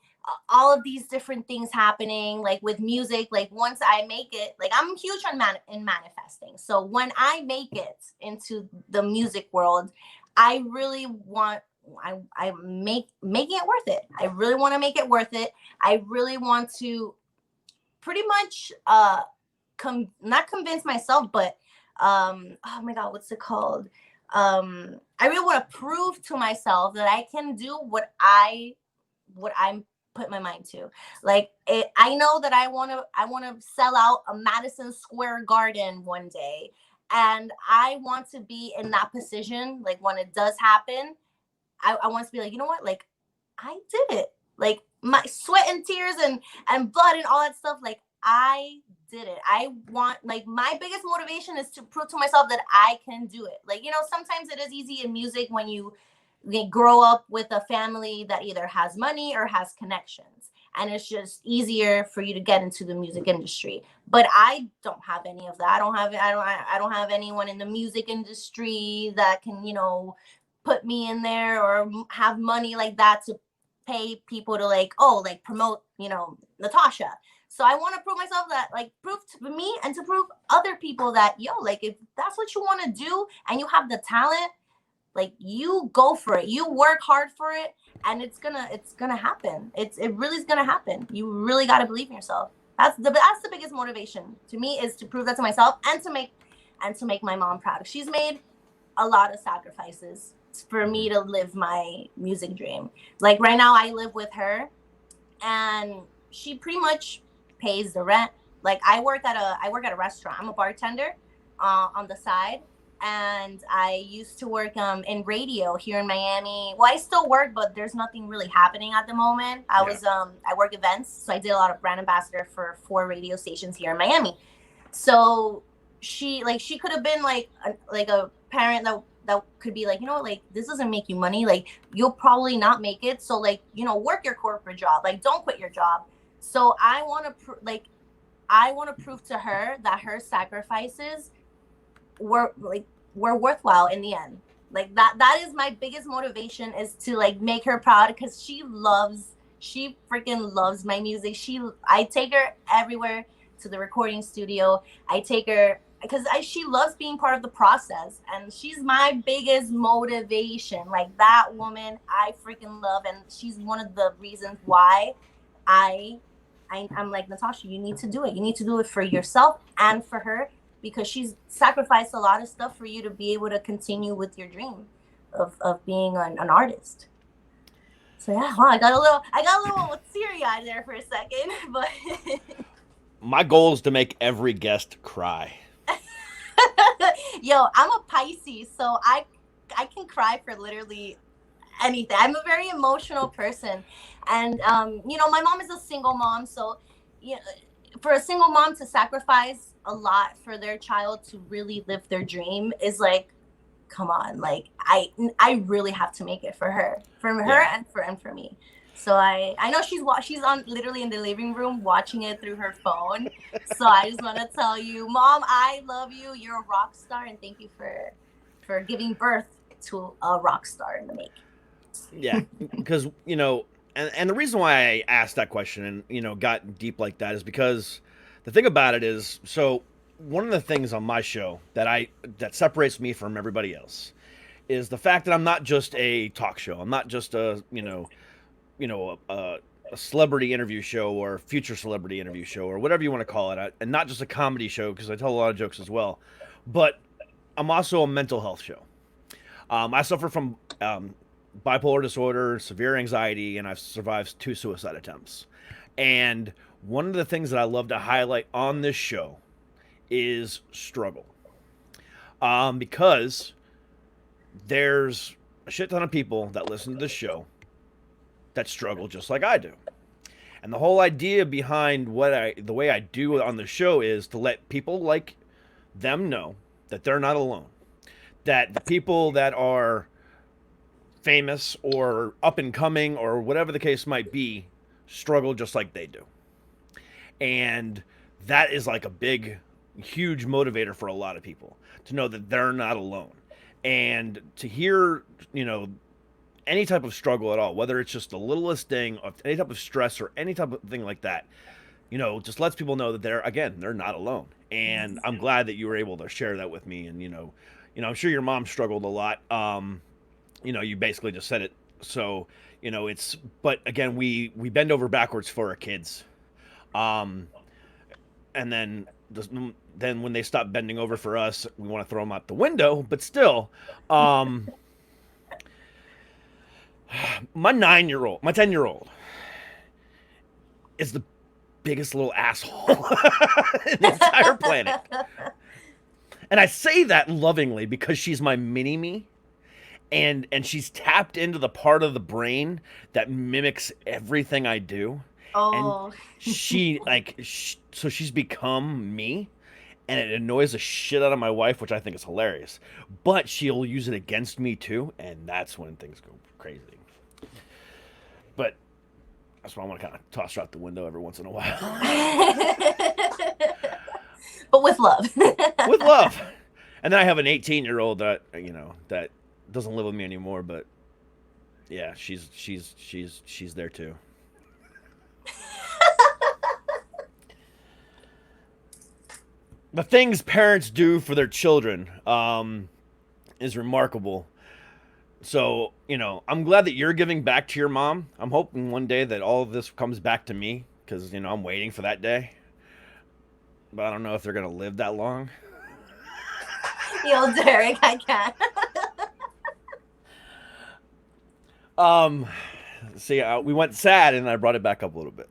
all of these different things happening, like with music. Like once I make it, like I'm huge on in manifesting. So when I make it into the music world, I really want, making it worth it. I really want to make it worth it. I really want to pretty much not convince myself, but oh my god, what's it called? I really want to prove to myself that I can do what I'm put my mind to. Like I know that I want to sell out a Madison Square Garden one day, and I want to be in that position. Like when it does happen, I want to be like, you know what? Like I did it. Like my sweat and tears and blood and all that stuff. Like I did it. I want, like, my biggest motivation is to prove to myself that I can do it. Like, sometimes it is easy in music when you grow up with a family that either has money or has connections, and it's just easier for you to get into the music industry. But I don't have any of that. I don't have anyone in the music industry that can, put me in there or have money like that to pay people to promote, Natasha. So I want to prove myself that, like, prove to me and to prove other people that, like, if that's what you want to do and you have the talent, like, you go for it. You work hard for it, and it's gonna happen. It really is gonna happen. You really got to believe in yourself. That's the biggest motivation to me, is to prove that to myself and to make my mom proud. She's made a lot of sacrifices for me to live my music dream. Like right now, I live with her, and she pretty much pays the rent. Like I work at a restaurant. I'm a bartender on the side, and I used to work in radio here in Miami. Well, I still work, but there's nothing really happening at the moment. I work events, so I did a lot of brand ambassador for 4 radio stations here in Miami. So she could have been like a parent that could be like, you know, like, this doesn't make you money, like you'll probably not make it, so like, you know, work your corporate job, like don't quit your job. So I want to prove to her that her sacrifices were worthwhile in the end. Like that is my biggest motivation, is to like make her proud, because she freaking loves my music. I take her everywhere, to the recording studio. I take her because she loves being part of the process, and she's my biggest motivation. Like, that woman I freaking love, and she's one of the reasons why I'm like, Natasha, you need to do it. You need to do it for yourself and for her, because she's sacrificed a lot of stuff for you to be able to continue with your dream of being an artist. So yeah, I got a little teary-eyed there for a second, but my goal is to make every guest cry. Yo, I'm a Pisces, so I can cry for literally anything. I'm a very emotional person, and you know, my mom is a single mom, so you know, for a single mom to sacrifice a lot for their child to really live their dream is like, come on, like I really have to make it for her, and for me. So I know she's on literally in the living room watching it through her phone. So I just want to tell you, Mom, I love you. You're a rock star, and thank you for giving birth to a rock star in the making. Yeah, because, you know, and the reason why I asked that question and, you know, got deep like that is because the thing about it is, so one of the things on my show that separates me from everybody else is the fact that I'm not just a talk show. I'm not just a celebrity interview show or future celebrity interview show or whatever you want to call it, and not just a comedy show, because I tell a lot of jokes as well, but I'm also a mental health show. I suffer from bipolar disorder, severe anxiety, and I've survived 2 suicide attempts. And one of the things that I love to highlight on this show is struggle, because there's a shit ton of people that listen to this show that struggle just like I do. And the whole idea behind the way I do it on the show is to let people like them know that they're not alone. That the people that are famous or up and coming or whatever the case might be struggle just like they do. And that is like a big, huge motivator for a lot of people, to know that they're not alone. And to hear, you know, any type of struggle at all, whether it's just the littlest thing, or any type of stress or any type of thing like that, you know, just lets people know that they're not alone. And I'm glad that you were able to share that with me. And, you know, I'm sure your mom struggled a lot. You know, you basically just said it. So, you know, but again, we bend over backwards for our kids. And then when they stop bending over for us, we want to throw them out the window, but still, my 10-year-old is the biggest little asshole in the entire planet. And I say that lovingly because she's my mini-me, and she's tapped into the part of the brain that mimics everything I do. Oh. And so she's become me, and it annoys the shit out of my wife, which I think is hilarious. But she'll use it against me too, and that's when things go crazy. But that's why I want to kind of toss her out the window every once in a while. But with love. With love. And then I have an 18-year-old that, you know, that doesn't live with me anymore, but yeah, she's there too. The things parents do for their children is remarkable. So, you know, I'm glad that you're giving back to your mom. I'm hoping one day that all of this comes back to me, because, you know, I'm waiting for that day. But I don't know if they're going to live that long. Yo, Derek, I can't. See, we went sad, and I brought it back up a little bit.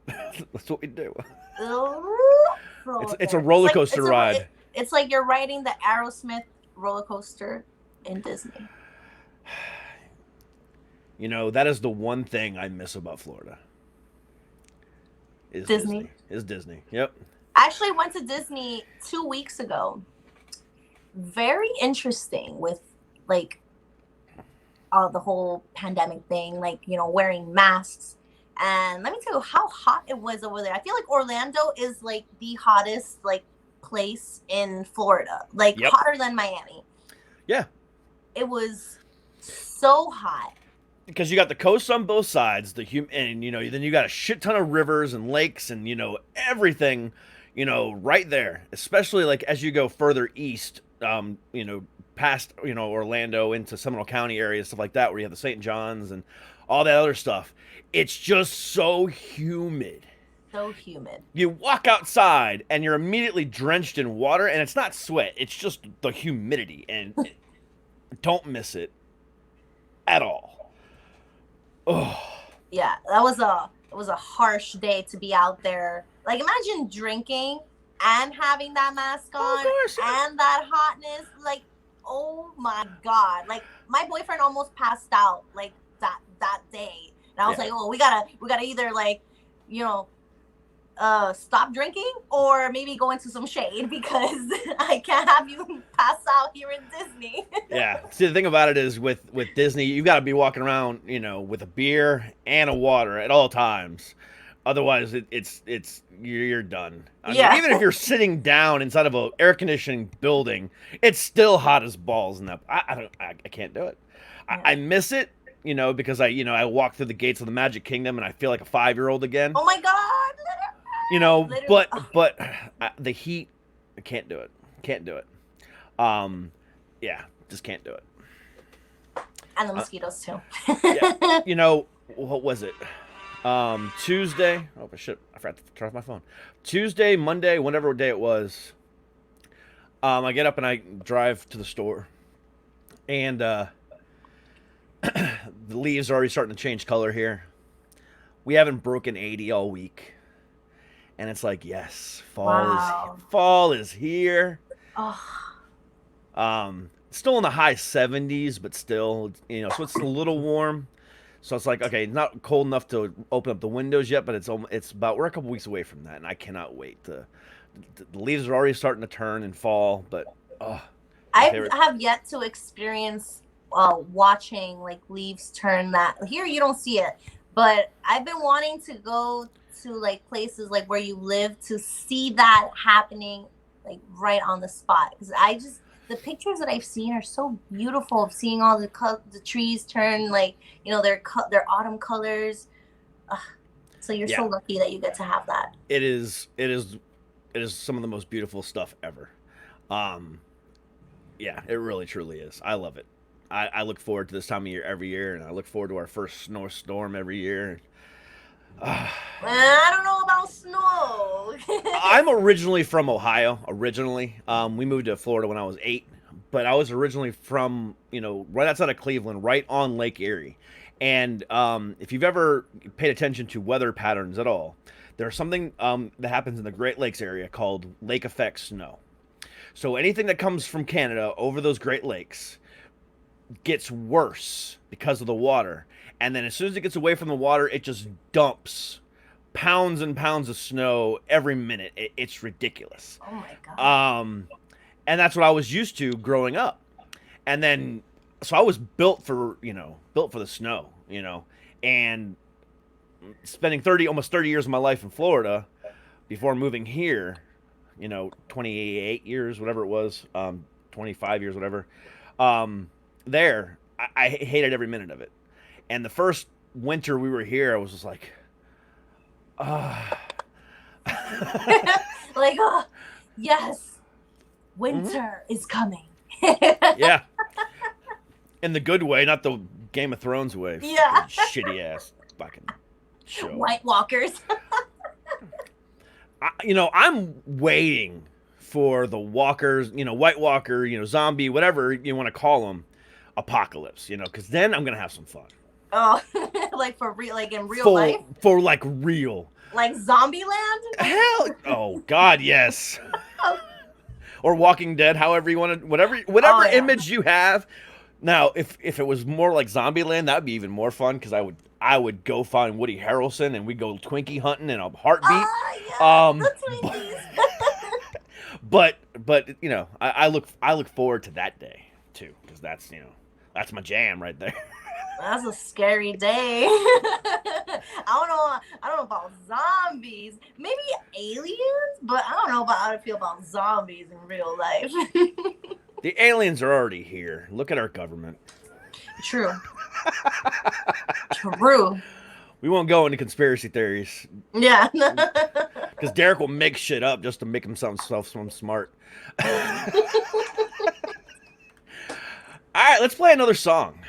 That's what we do. Oh, It's a roller coaster ride. It's like you're riding the Aerosmith roller coaster in Disney? You know, that is the one thing I miss about Florida. Is Disney. Disney. Yep. I actually went to Disney 2 weeks ago. Very interesting with like the whole pandemic thing, like, you know, wearing masks. And let me tell you how hot it was over there. I feel like Orlando is like the hottest like place in Florida, like Yep. hotter than Miami. Yeah. It was so hot. Because you got the coast on both sides, and you know, then you got a shit ton of rivers and lakes and, you know, everything, you know, right there. Especially like as you go further east, you know, past, you know, Orlando into Seminole County area, stuff like that, where you have the St. John's and all that other stuff. It's just so humid. So humid. You walk outside and you're immediately drenched in water, and it's not sweat, it's just the humidity, and don't miss it at all. Oh. Yeah, it was a harsh day to be out there. Like, imagine drinking and having that mask on, of course, yeah. and that hotness. Like, oh my god! Like, my boyfriend almost passed out like that day, and I was Yeah. like, oh, we gotta either, like, you know, stop drinking or maybe go into some shade, because I can't have you pass out here in Disney. Yeah. See, the thing about it is with Disney, you got to be walking around, you know, with a beer and a water at all times. Otherwise, it's you're done. I mean, Yeah. even if you're sitting down inside of a air conditioning building, it's still hot as balls in that. I can't do it. Yeah. I miss it, you know, because I walk through the gates of the Magic Kingdom and I feel like a 5-year-old again. Oh my god! You know, Literally. but the heat, I can't do it. Can't do it. Yeah, just can't do it. And the mosquitoes too. Yeah. You know, what was it? Tuesday. Oh shit! I forgot to turn off my phone. Tuesday, Monday, whatever day it was. I get up and I drive to the store, and the leaves are already starting to change color here. We haven't broken 80 all week. And it's like, yes, fall is here. Oh. Still in the high 70s, but still, you know, so it's a little warm. So it's like, okay, not cold enough to open up the windows yet, but we're a couple weeks away from that, and I cannot wait. The leaves are already starting to turn and fall, but I have yet to experience watching like leaves turn. That here you don't see it, but I've been wanting to go to like places like where you live to see that happening like right on the spot, because the pictures that I've seen are so beautiful of seeing all the trees turn, like, you know, their autumn colors. So you're so lucky that you get to have that. It is some of the most beautiful stuff ever. Yeah, it really truly is. I love it. I look forward to this time of year every year, and I look forward to our first snowstorm every year. I don't know about snow. I'm originally from Ohio. We moved to Florida when I was 8, but I was originally from, you know, right outside of Cleveland, right on Lake Erie. And if you've ever paid attention to weather patterns at all, there's something that happens in the Great Lakes area called lake effect snow. So anything that comes from Canada over those Great Lakes gets worse because of the water. And then as soon as it gets away from the water, it just dumps pounds and pounds of snow every minute. It's ridiculous. Oh my god. And that's what I was used to growing up. And then, so I was built for the snow, you know, and spending almost 30 years of my life in Florida before moving here, you know, 28 years, whatever it was, 25 years, whatever. There, I hated every minute of it. And the first winter we were here, I was just like, like, yes, winter is coming. Yeah. In the good way, not the Game of Thrones way. Yeah. Shitty ass fucking show. White Walkers. I'm waiting for the walkers, you know, White Walker, you know, zombie, whatever you want to call them, apocalypse, you know, because then I'm going to have some fun. Oh, like for real, like in real life? For like real. Like Zombieland? Hell, oh God, yes. or Walking Dead, however you want to, whatever image you have. Now, if it was more like Zombieland, that would be even more fun because I would go find Woody Harrelson and we'd go Twinkie hunting in a heartbeat. The Twinkies. but you know, I look forward to that day too because that's that's my jam right there. That's a scary day. I don't know about zombies. Maybe aliens, but I don't know about how to feel about zombies in real life. The aliens are already here. Look at our government. True. True. We won't go into conspiracy theories. Yeah. Because Derek will make shit up just to make himself smart. All right, let's play another song.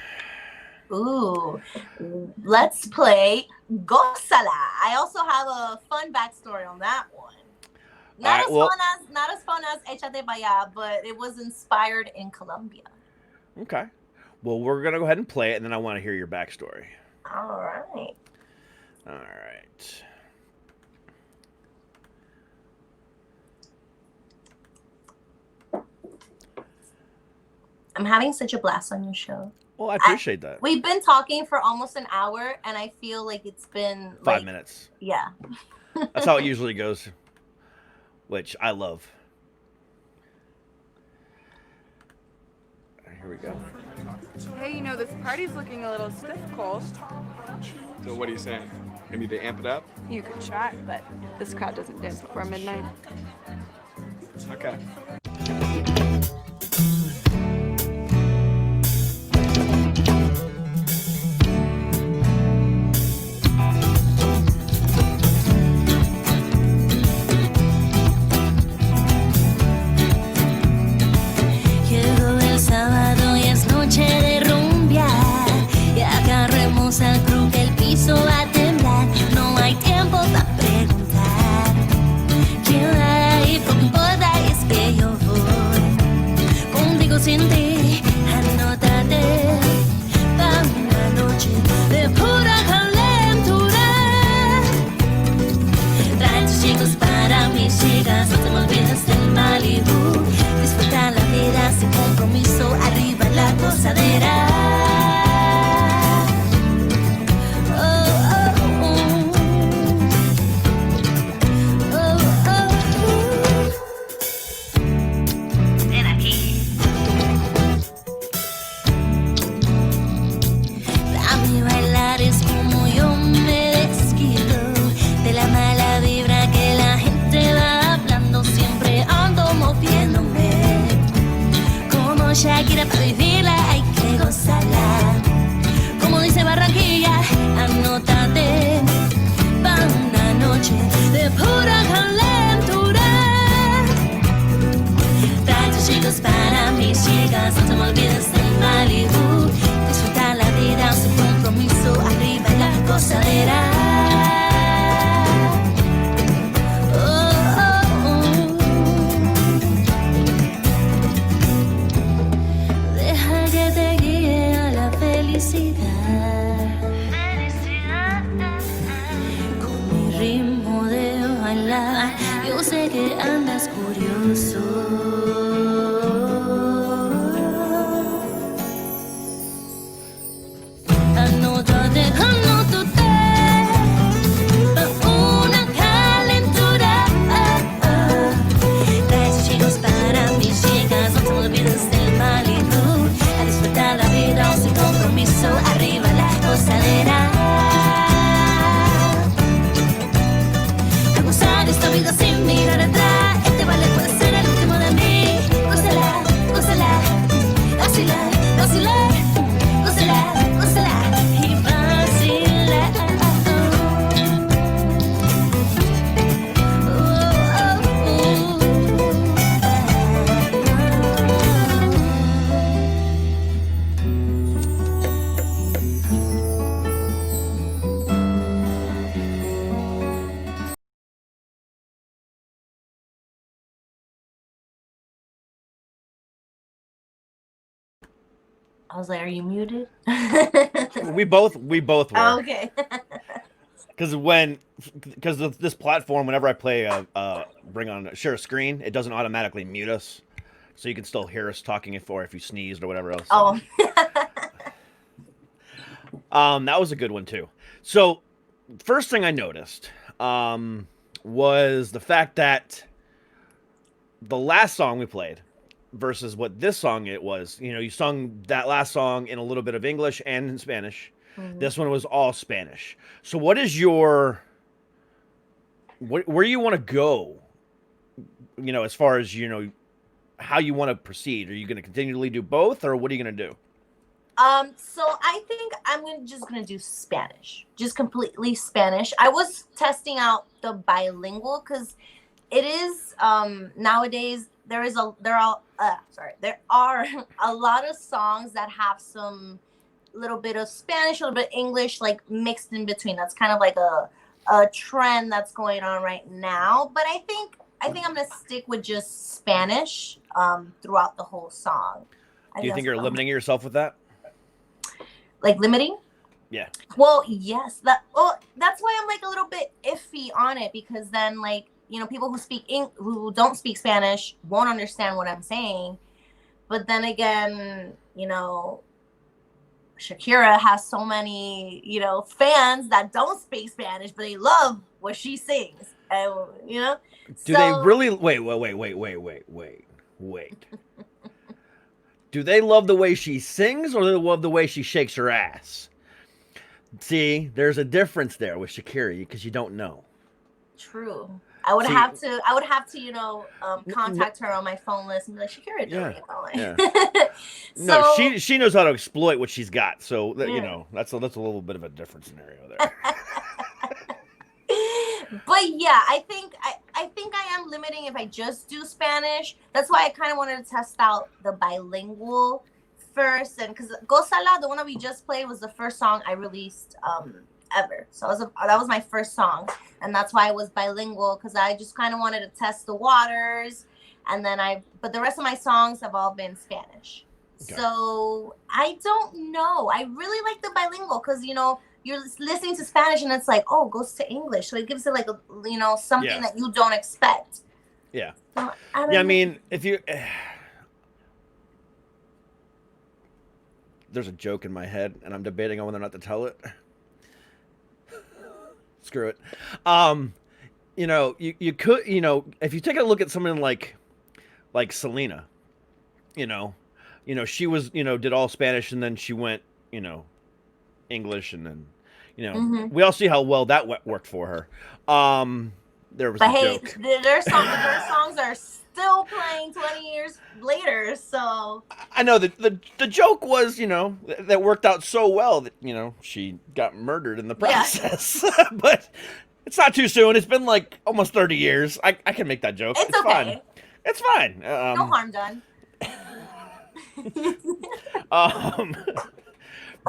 Ooh, let's play Gozala. I also have a fun backstory on that one. Not as fun as Échate Pa' Allá, but it was inspired in Colombia. Okay. Well, we're gonna go ahead and play it, and then I want to hear your backstory. All right. All right. I'm having such a blast on your show. Well, I appreciate that. We've been talking for almost an hour, and I feel like it's been 5 minutes. Yeah. That's how it usually goes, which I love. Here we go. Hey, this party's looking a little stiff, Cole. So what are you saying? I need to amp it up? You could try, but this crowd doesn't dance before midnight. Okay. Llegó el sábado y es noche de rumbia. Y agarremos al crew que el piso va a temblar. No hay tiempo para preguntar quién va a ir, poco importa, es que yo voy contigo sin ti. Anótate para una noche de pura calentura. Trae tus chicos para mis chicas, no te me olvides del Malibu. Disfruta la vida sin compromiso, arriba la gozadera. Ven aquí. Dame bailar es como yo me desquito de la mala vibra que la gente va hablando. Siempre ando moviéndome como Shakira, para vivirla hay que gozarla. Como dice Barranquilla, anótate pa' una noche de pura calentura. Trae tus chicos para mis chicas, no te me olvides del Malibu. Disfruta la vida sin compromiso, arriba la gozadera. Deja que te guíe a la felicidad. Con mi ritmo de bailar, yo sé que andas curioso. Anótate, anótate pa' una calentura. Trae tus chicos para mis chicas, no te olvides del Malibu. A disfrutar la vida sin compromiso, arriba la gozadera. A gozar esta vida sin mirar atrás. Este baile puede ser el último de mí. Gózala, gózala, vacila, vacila. Gózala, gózala y vacila. I was like, are you muted? We both were. Oh, okay. because of this platform, whenever I play share a screen, it doesn't automatically mute us, so you can still hear us talking if you sneezed or whatever else. Oh. That was a good one too. So, first thing I noticed was the fact that the last song we played versus what this song it was. You sung that last song in a little bit of English and in Spanish. Mhm. This one was all Spanish. So, what is where you want to go? As far as how you want to proceed. Are you going to continually do both, or what are you going to do? So I think I'm just gonna do Spanish, just completely Spanish. I was testing out the bilingual because it is nowadays there are a lot of songs that have some little bit of Spanish, a little bit English, like mixed in between. That's kind of like a trend that's going on right now. But I think I'm gonna stick with just Spanish throughout the whole song. Do you think you're limiting yourself with that? Like limiting? Yeah. Well, yes. That's why I'm like a little bit iffy on it, because then like, people who don't speak Spanish won't understand what I'm saying. But then again, Shakira has so many, fans that don't speak Spanish, but they love what she sings. And, Do they really wait. Do they love the way she sings, or do they love the way she shakes her ass? See, there's a difference there with Shakira because you don't know. True. I would have to, contact her on my phone list and be like, Shakira, No, she knows how to exploit what she's got. So that's a little bit of a different scenario there. But yeah, I think I am limiting if I just do Spanish. That's why I kind of wanted to test out the bilingual first, and because Gozala, the one that we just played, was the first song I released ever. So that was my first song, and that's why I was bilingual, because I just kind of wanted to test the waters. And then but the rest of my songs have all been Spanish. Okay. So I don't know. I really like the bilingual because you're listening to Spanish and it's like, oh, it goes to English. So it gives it like something that you don't expect. Yeah. So, I mean, if you there's a joke in my head and I'm debating on whether or not to tell it. Screw it. You could, if you take a look at someone like Selena, she was, did all Spanish and then she went, English, and then we all see how well that worked for her. There was a joke. Their songs are still playing 20 years later, so I know that the joke was, that worked out so well that she got murdered in the process. Yeah. But it's not too soon. It's been like almost 30 years. I can make that joke. It's okay. Fine. It's fine. No harm done.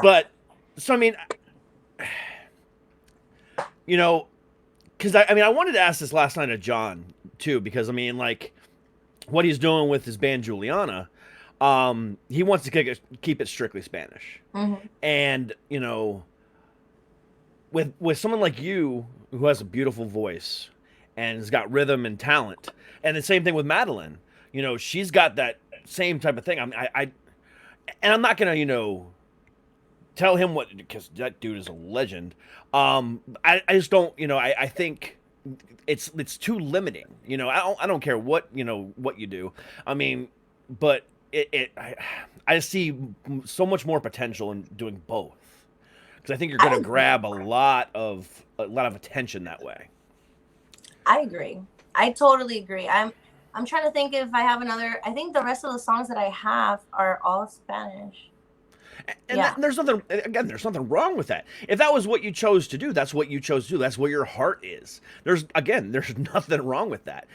But so I mean, because I wanted to ask this last night of John too, because what he's doing with his band Juliana, he wants to keep it strictly Spanish, and with someone like you who has a beautiful voice and has got rhythm and talent, and the same thing with Madeline, she's got that same type of thing. I'm not gonna tell him what, because that dude is a legend. I just don't, I think it's too limiting. I don't care what you do. But I see so much more potential in doing both, because I think you're going to grab a lot of attention that way. I agree. I totally agree. I'm trying to think if I have another. I think the rest of the songs that I have are all Spanish. And there's nothing wrong with that. If that was what you chose to do, that's what you chose to do. That's where your heart is. There's nothing wrong with that.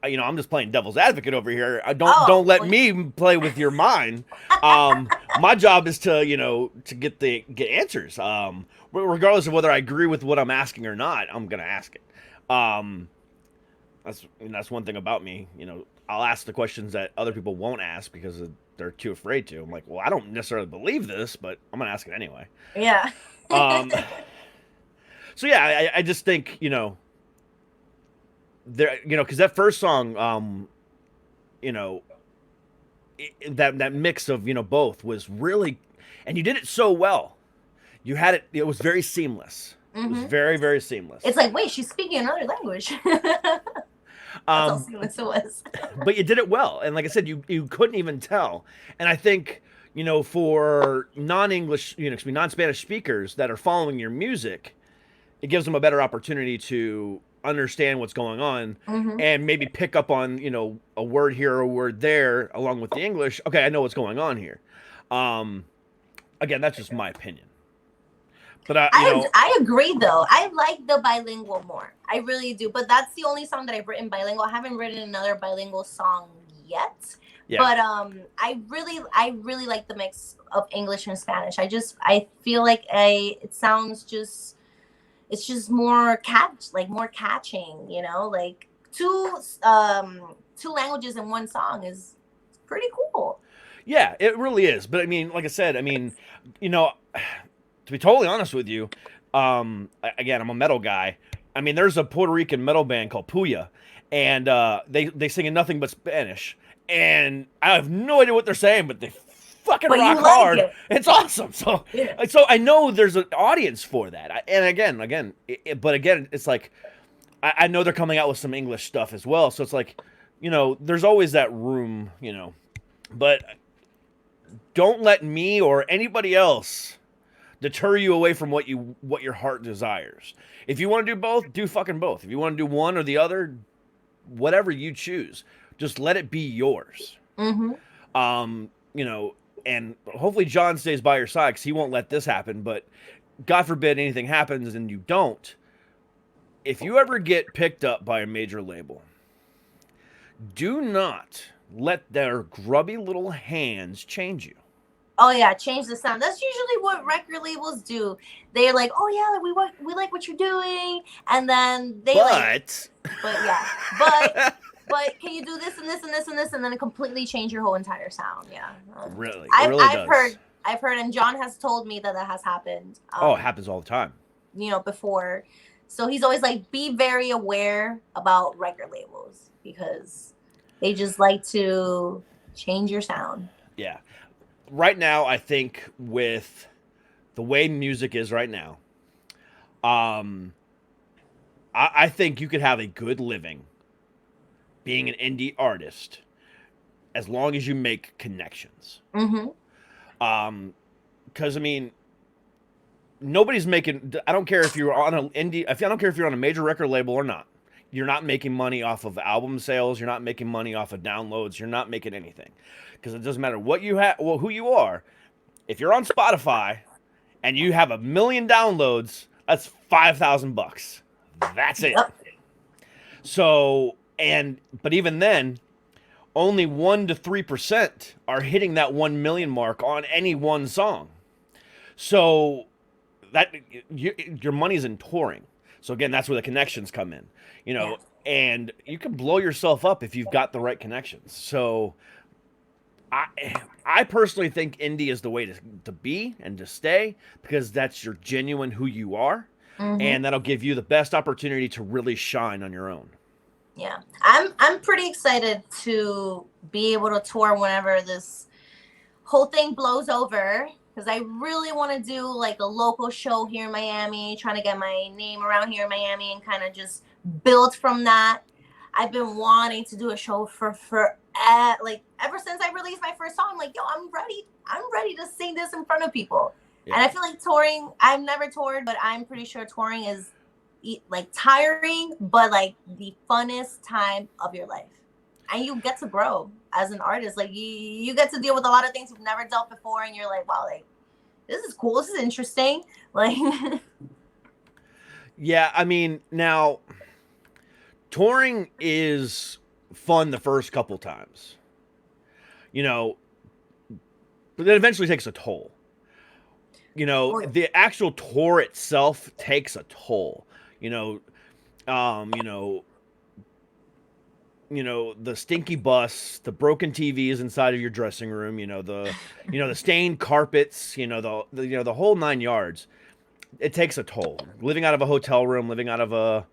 I'm just playing devil's advocate over here. Don't let me play with your mind. My job is to get answers. Regardless of whether I agree with what I'm asking or not, I'm gonna ask it. That's one thing about me. I'll ask the questions that other people won't ask because they're too afraid to. I'm like, well, I don't necessarily believe this, but I'm gonna ask it anyway. Yeah. So yeah, I just think, there, because that first song, you know, that mix of both was really, and you did it so well. You had it. It was very seamless. It was very, very seamless. It's like, wait, she's speaking another language. That's how seamless it was. But you did it well, and like I said, you couldn't even tell. And I think for non-English, non-Spanish speakers that are following your music, it gives them a better opportunity to understand what's going on and maybe pick up on a word here or a word there along with the English. Okay, I know what's going on here. Again, that's just my opinion. But I agree though. I like the bilingual more. I really do. But that's the only song that I've written bilingual. I haven't written another bilingual song yet. Yeah. But I really like the mix of English and Spanish. I feel like it sounds it's just more more catching, like two languages in one song is pretty cool. Yeah, it really is. But I mean, like I said, to be totally honest with you, again, I'm a metal guy. I mean, there's a Puerto Rican metal band called Puya, and they sing in nothing but Spanish, and I have no idea what they're saying, but they fucking rock hard. It's awesome. So, so I know there's an audience for that. And again, it's like I know they're coming out with some English stuff as well. So it's like, there's always that room, but don't let me or anybody else deter you away from what your heart desires. If you want to do both, do fucking both. If you want to do one or the other, whatever you choose, just let it be yours. And hopefully John stays by your side because he won't let this happen. But God forbid anything happens and you don't. If you ever get picked up by a major label, do not let their grubby little hands change you. Oh yeah, change the sound. That's usually what record labels do. They're like, oh yeah, we like what you're doing, and then they but can you do this and this and this and this, and then completely change your whole entire sound? Yeah, really. I've heard, and John has told me that has happened. It happens all the time. Before, so he's always like, be very aware about record labels because they just like to change your sound. Yeah. Right now, I think with the way music is right now, I think you could have a good living being an indie artist as long as you make connections. Because nobody's making. I don't care if you're on an indie. I don't care if you're on a major record label or not. You're not making money off of album sales. You're not making money off of downloads. You're not making anything. Because it doesn't matter what you have, who you are. If you're on Spotify and you have 1 million downloads, that's $5,000. That's it. Yep. So, but even then, only 1 to 3% are hitting that 1 million mark on any one song. So that your money's in touring. So again, that's where the connections come in. And you can blow yourself up if you've got the right connections. So I personally think indie is the way to be and to stay because that's your genuine who you are. And that'll give you the best opportunity to really shine on your own. Yeah. I'm pretty excited to be able to tour whenever this whole thing blows over because I really want to do like a local show here in Miami, trying to get my name around here in Miami and kind of just build from that. I've been wanting to do a show for ever since I released my first song. I'm like, yo, I'm ready to sing this in front of people. Yeah. And I feel like touring, I've never toured, but I'm pretty sure touring is like tiring, but like the funnest time of your life. And you get to grow as an artist. Like you get to deal with a lot of things you've never dealt before. And you're like, wow, like this is cool. This is interesting. Like, yeah, now touring is fun the first couple times, but then eventually takes a toll. The actual tour itself takes a toll. The stinky bus, the broken TVs inside of your dressing room, the stained carpets, the whole 9 yards. it takes a toll. Living out of a hotel room, living out of a,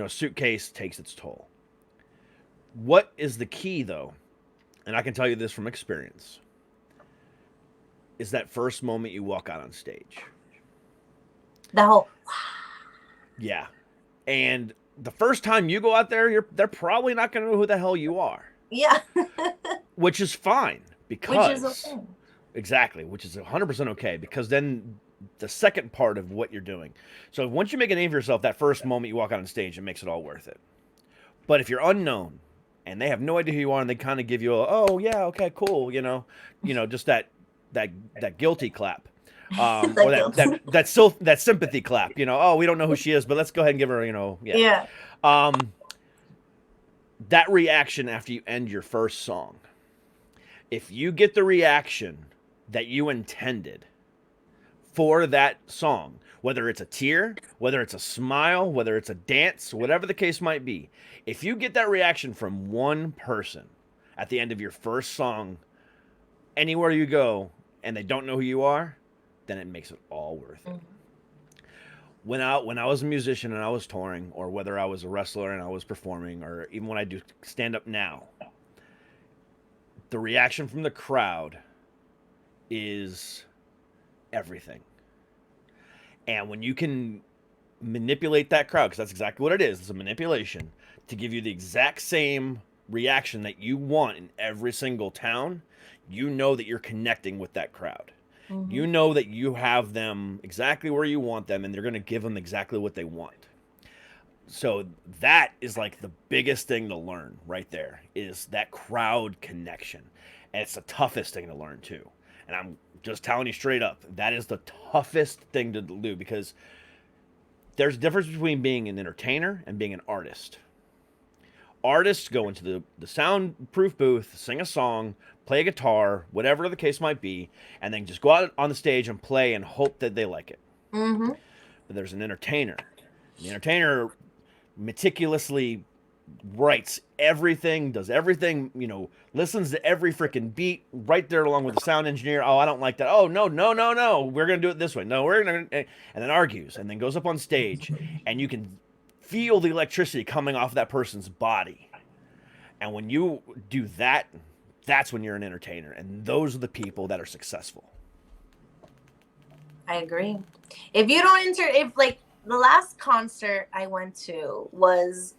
suitcase takes its toll. What is the key though? And I can tell you this from experience. Is that first moment you walk out on stage. The whole Yeah. And the first time you go out there, they're probably not going to know who the hell you are. yeah. Which is fine because Which is okay. Exactly, which is 100% okay, because then the second part of what you're doing. So once you make a name for yourself, that first moment you walk out on stage, it makes it all worth it. But if you're unknown and they have no idea who you are and they kind of give you a, oh yeah, okay, cool, just that guilty clap. Or that sympathy clap, oh, we don't know who she is, but let's go ahead and give her, Yeah. That reaction after you end your first song, if you get the reaction that you intended for that song, whether it's a tear, whether it's a smile, whether it's a dance, whatever the case might be, if you get that reaction from one person at the end of your first song, anywhere you go, and they don't know who you are, then it makes it all worth it. When I was a musician and I was touring, or whether I was a wrestler and I was performing, or even when I do stand up now, the reaction from the crowd is everything. And when you can manipulate that crowd, because that's exactly what it is, it's a manipulation, to give you the exact same reaction that you want in every single town, you know that you're connecting with that crowd. You know that you have them exactly where you want them, and they're going to give them exactly what they want. So that is like the biggest thing to learn right there, is that crowd connection. And it's the toughest thing to learn too. And I'm just telling you straight up, that is the toughest thing to do, because there's a difference between being an entertainer and being an artist. Artists go into the soundproof booth, sing a song, play a guitar, whatever the case might be, and then just go out on the stage and play and hope that they like it. But there's an entertainer. The entertainer meticulously writes everything, does everything, listens to every freaking beat right there along with the sound engineer. Oh, I don't like that. Oh, no. We're going to do it this way. No, we're going to, and then argues and then goes up on stage, and you can feel the electricity coming off that person's body. And when you do that, that's when you're an entertainer. And those are the people that are successful. I agree. If you don't if like the last concert I went to was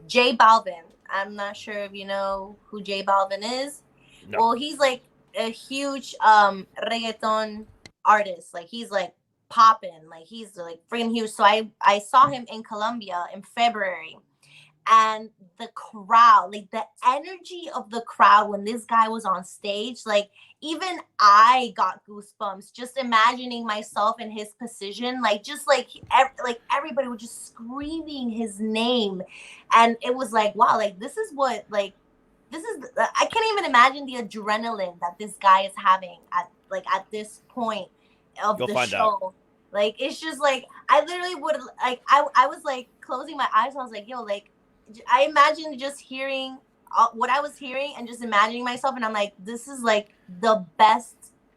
J Balvin. I'm not sure if you know who J Balvin is. No. Well, he's like a huge reggaeton artist. Like he's like popping, like he's like freaking huge. So I saw him in Colombia in February, and the crowd, like the energy of the crowd when this guy was on stage, like even I got goosebumps just imagining myself in his position, like just like everybody was just screaming his name, and it was like, wow, like this is I can't even imagine the adrenaline that this guy is having at this point of the show. Out. Like it's just like I literally would like I was like closing my eyes. I was like, yo, like I imagined just hearing what I was hearing and just imagining myself, and I'm like, this is like the best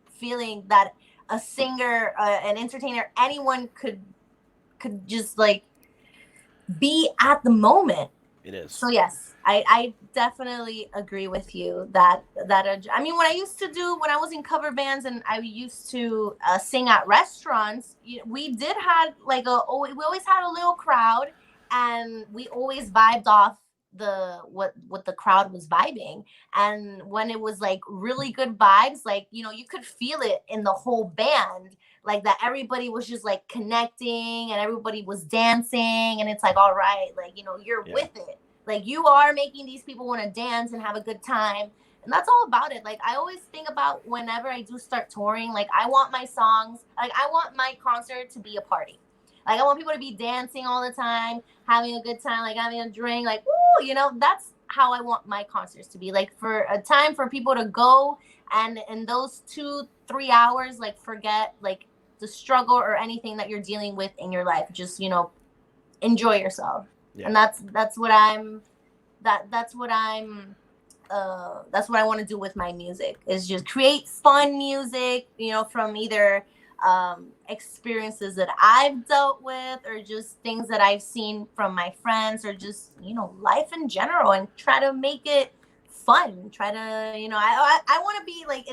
feeling that a singer, an entertainer, anyone could just like be at the moment. It is. So yes, I definitely agree with you that I mean, when I was in cover bands and I used to sing at restaurants, we did have we always had a little crowd, and we always vibed off what the crowd was vibing. And when it was like really good vibes, like you could feel it in the whole band, like that everybody was just like connecting and everybody was dancing, and it's like, all right, like you're with it. Like you are making these people want to dance and have a good time. And that's all about it. Like I always think about whenever I do start touring, like I want my songs, like I want my concert to be a party. Like I want people to be dancing all the time, having a good time, like having a drink, like, woo, that's how I want my concerts to be. Like for a time for people to go and in those 2-3 hours, like forget like the struggle or anything that you're dealing with in your life. Just, enjoy yourself. Yeah. And that's what I want to do with my music, is just create fun music, from either experiences that I've dealt with, or just things that I've seen from my friends, or just, life in general, and try to make it fun. Try to, I want to be like,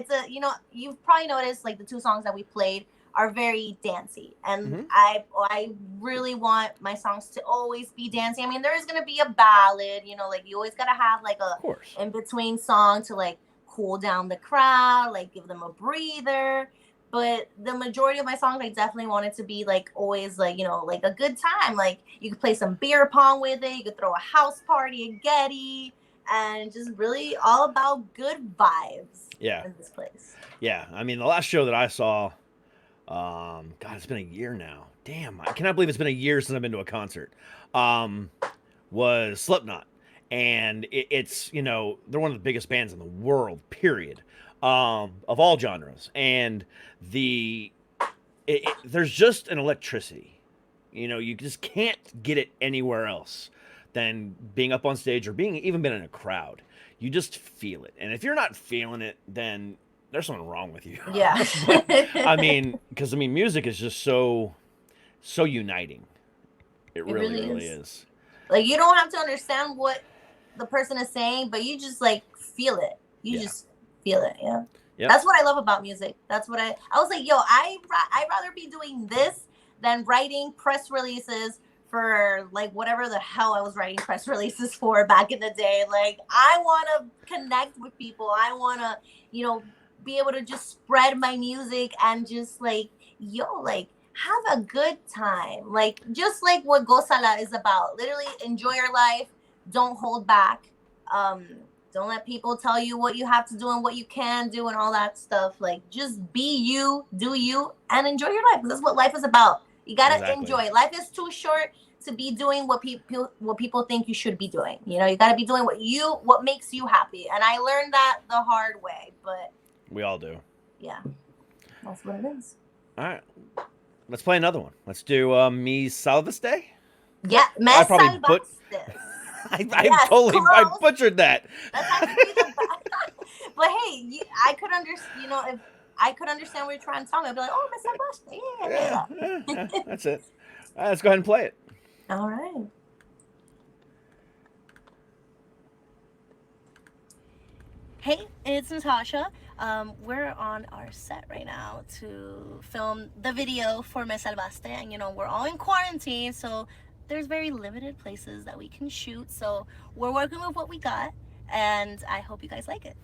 you've probably noticed like the two songs that we played are very dancey, and I really want my songs to always be dancey. I mean, there is going to be a ballad, like you always got to have like a in between song to like cool down the crowd, like give them a breather. But the majority of my songs, I definitely want it to be like always like, like a good time. Like you could play some beer pong with it. You could throw a house party at Getty, and just really all about good vibes in this place. Yeah. I mean, the last show that I saw, God, it's been a year now. Damn. I cannot believe it's been a year since I've been to a concert. Was Slipknot. And it's, they're one of the biggest bands in the world, period. Of all genres, and there's just an electricity, you just can't get it anywhere else than being up on stage or even been in a crowd. You just feel it, and if you're not feeling it, then there's something wrong with you. Yeah. But, because music is just so uniting. It really is. Like you don't have to understand what the person is saying, but you just like feel it. You just feel it. Yeah. Yep. That's what I love about music. That's what I was like, yo, I'd rather be doing this than writing press releases for like whatever the hell I was writing press releases for back in the day. Like I want to connect with people. I want to, be able to just spread my music and just like, like have a good time. Like just like what Gozala is about. Literally enjoy your life. Don't hold back. Don't let people tell you what you have to do and what you can do and all that stuff. Like, just be you, do you, and enjoy your life. That's what life is about. You gotta enjoy. Life is too short to be doing what people think you should be doing. You gotta be doing what makes you happy. And I learned that the hard way, but we all do. Yeah, that's what it is. All right, let's play another one. Let's do Me Salvaste. Yeah, Me Salvaste. I butchered that. That's actually the best. But hey, I could understand. If I could understand what you're trying to tell me, I'd be like, "Oh, Miss Salvaste, yeah. That's it. All right, let's go ahead and play it. All right. Hey, it's Natasha. We're on our set right now to film the video for Me Salvaste, and we're all in quarantine, so there's very limited places that we can shoot, so we're working with what we got, and I hope you guys like it.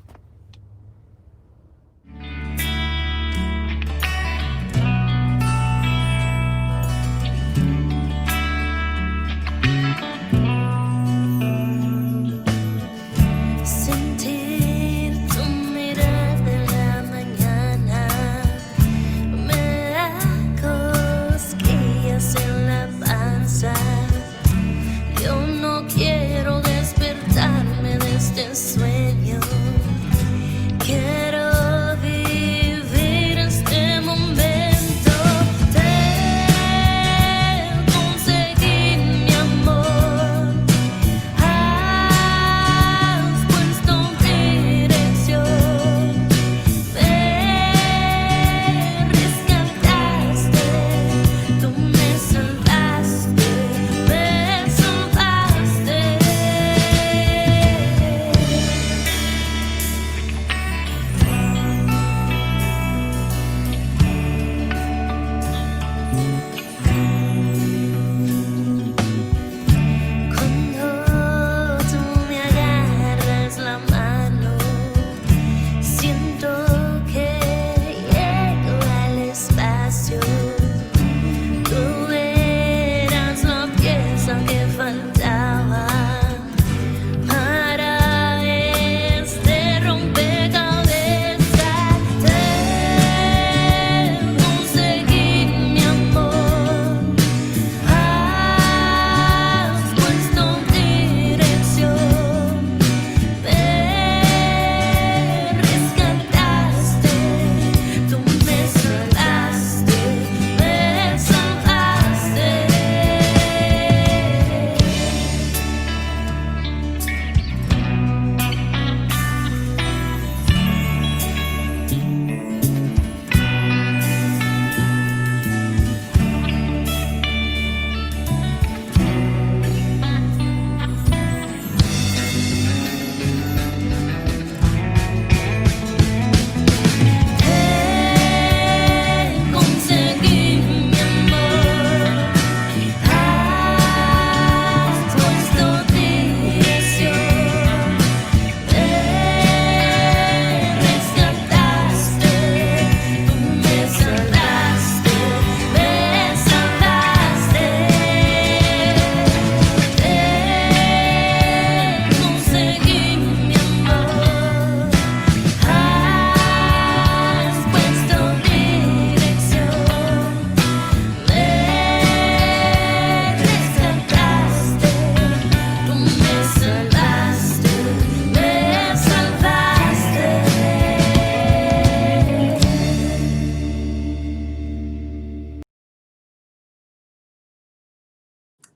Sentir tu mirar de la mañana me da cosquillas en la panza. Yo no quiero despertarme de este sueño.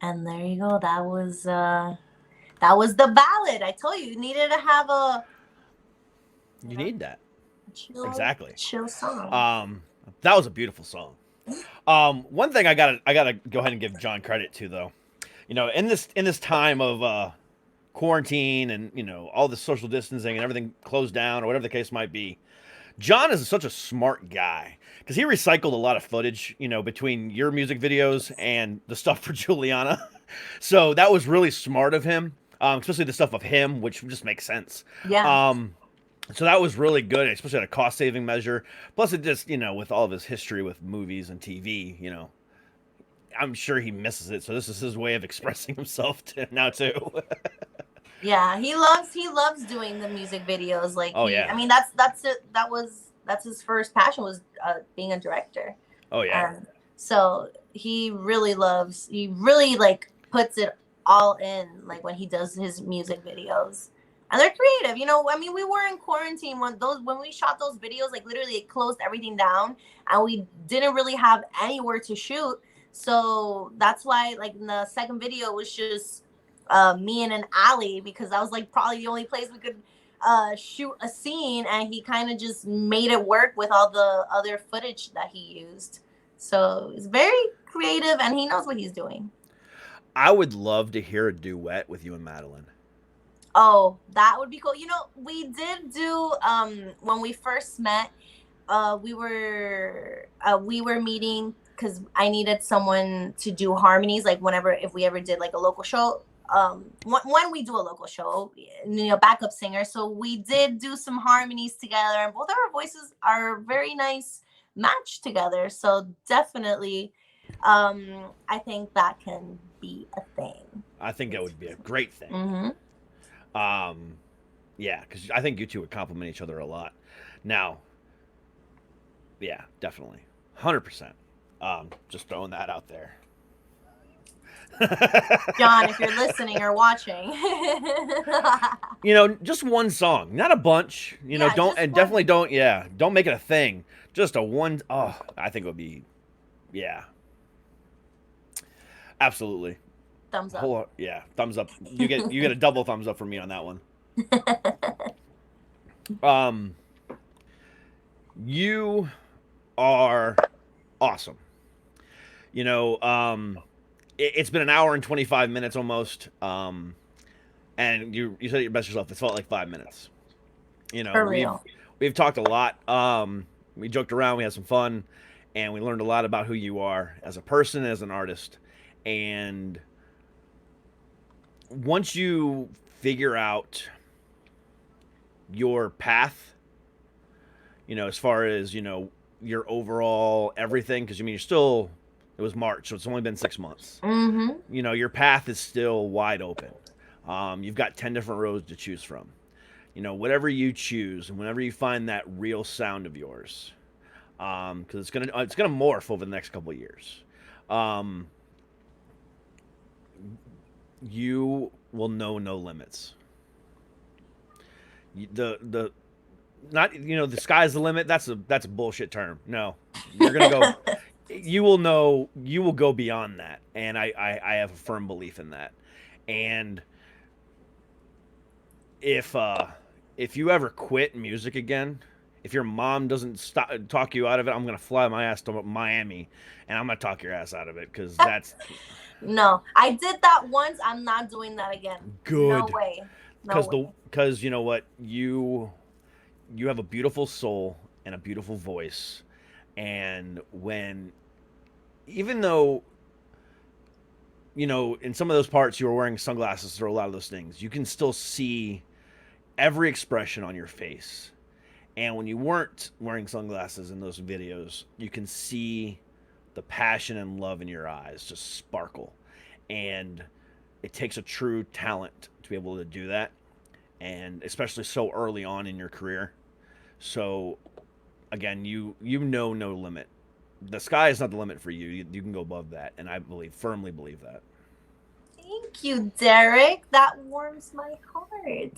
And there you go. That was the ballad. I told you needed to have a You need that. chill, chill song. That was a beautiful song. One thing I gotta go ahead and give John credit to though. In this time of quarantine and all the social distancing and everything closed down or whatever the case might be, John is such a smart guy because he recycled a lot of footage, between your music videos and the stuff for Juliana. So that was really smart of him, especially the stuff of him, which just makes sense. Yeah. So that was really good, especially at a cost saving measure. Plus, it just, with all of his history with movies and TV, I'm sure he misses it. So this is his way of expressing himself now too. Yeah, he loves doing the music videos. Like, yeah. I mean, that's it. That's his first passion was being a director. Oh yeah. So he really like puts it all in, like when he does his music videos, and they're creative. I mean, we were in quarantine when we shot those videos. Like literally, it closed everything down, and we didn't really have anywhere to shoot. So that's why, like, in the second video was just me in an alley, because that was like probably the only place we could shoot a scene, and he kind of just made it work with all the other footage that he used. So it's very creative, and he knows what he's doing. I would love to hear a duet with you and Madeline. Oh, that would be cool. We did do when we first met. We were meeting because I needed someone to do harmonies, like if we ever did like a local show. When we do a local show, backup singer. So we did do some harmonies together, and both of our voices are very nice match together. So definitely, I think that can be a thing. I think that would be a great thing. Mm-hmm. Yeah, because I think you two would complement each other a lot. Now, yeah, definitely, 100%. Just throwing that out there. John, if you're listening or watching, just one song, not a bunch. Definitely don't make it a thing. Just a one. Oh, I think it would be, yeah, absolutely. Thumbs up. Yeah, thumbs up. You get a double thumbs up from me on that one. You are awesome. It's been an hour and 25 minutes almost. And you said it your best yourself. It felt like 5 minutes. For real. We've talked a lot. We joked around. We had some fun, and we learned a lot about who you are as a person, as an artist. And once you figure out your path, as far as your overall everything, because it was March, so it's only been 6 months. Mm-hmm. Your path is still wide open. You've got 10 different roads to choose from. Whatever you choose, and whenever you find that real sound of yours, because it's gonna morph over the next couple of years. You will know no limits. The sky's the limit. That's a bullshit term. No, you're gonna go. You will go beyond that, and I have a firm belief in that. And if you ever quit music again, if your mom doesn't talk you out of it, I'm gonna fly my ass to Miami, and I'm gonna talk your ass out of it, because that's. No, I did that once. I'm not doing that again. Good. No way. Because you know what, you have a beautiful soul and a beautiful voice, and even though in some of those parts you were wearing sunglasses or a lot of those things, you can still see every expression on your face. And when you weren't wearing sunglasses in those videos, you can see the passion and love in your eyes just sparkle. And it takes a true talent to be able to do that, and especially so early on in your career. So again, you know no limit. The sky is not the limit for you. You can go above that, and I firmly believe that. Thank you, Derek. That warms my heart.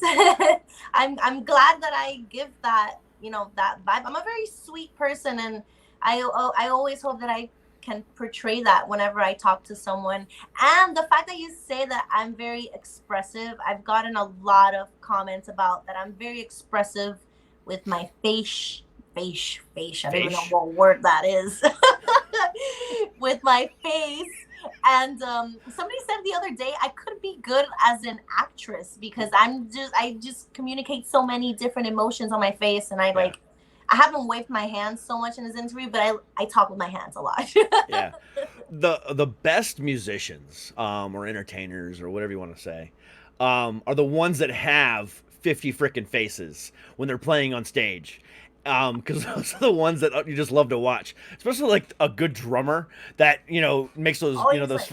I'm glad that I give that that vibe. I'm a very sweet person, and I always hope that I can portray that whenever I talk to someone. And the fact that you say that I'm very expressive, I've gotten a lot of comments about that I'm very expressive with my face. I don't even know what word that is. With my face. And somebody said the other day I could be good as an actress because I just communicate so many different emotions on my face, and I haven't waved my hands so much in this interview, but I talk with my hands a lot. Yeah. The best musicians or entertainers or whatever you want to say are the ones that have 50 freaking faces when they're playing on stage. Because those are the ones that you just love to watch, especially like a good drummer that makes those those.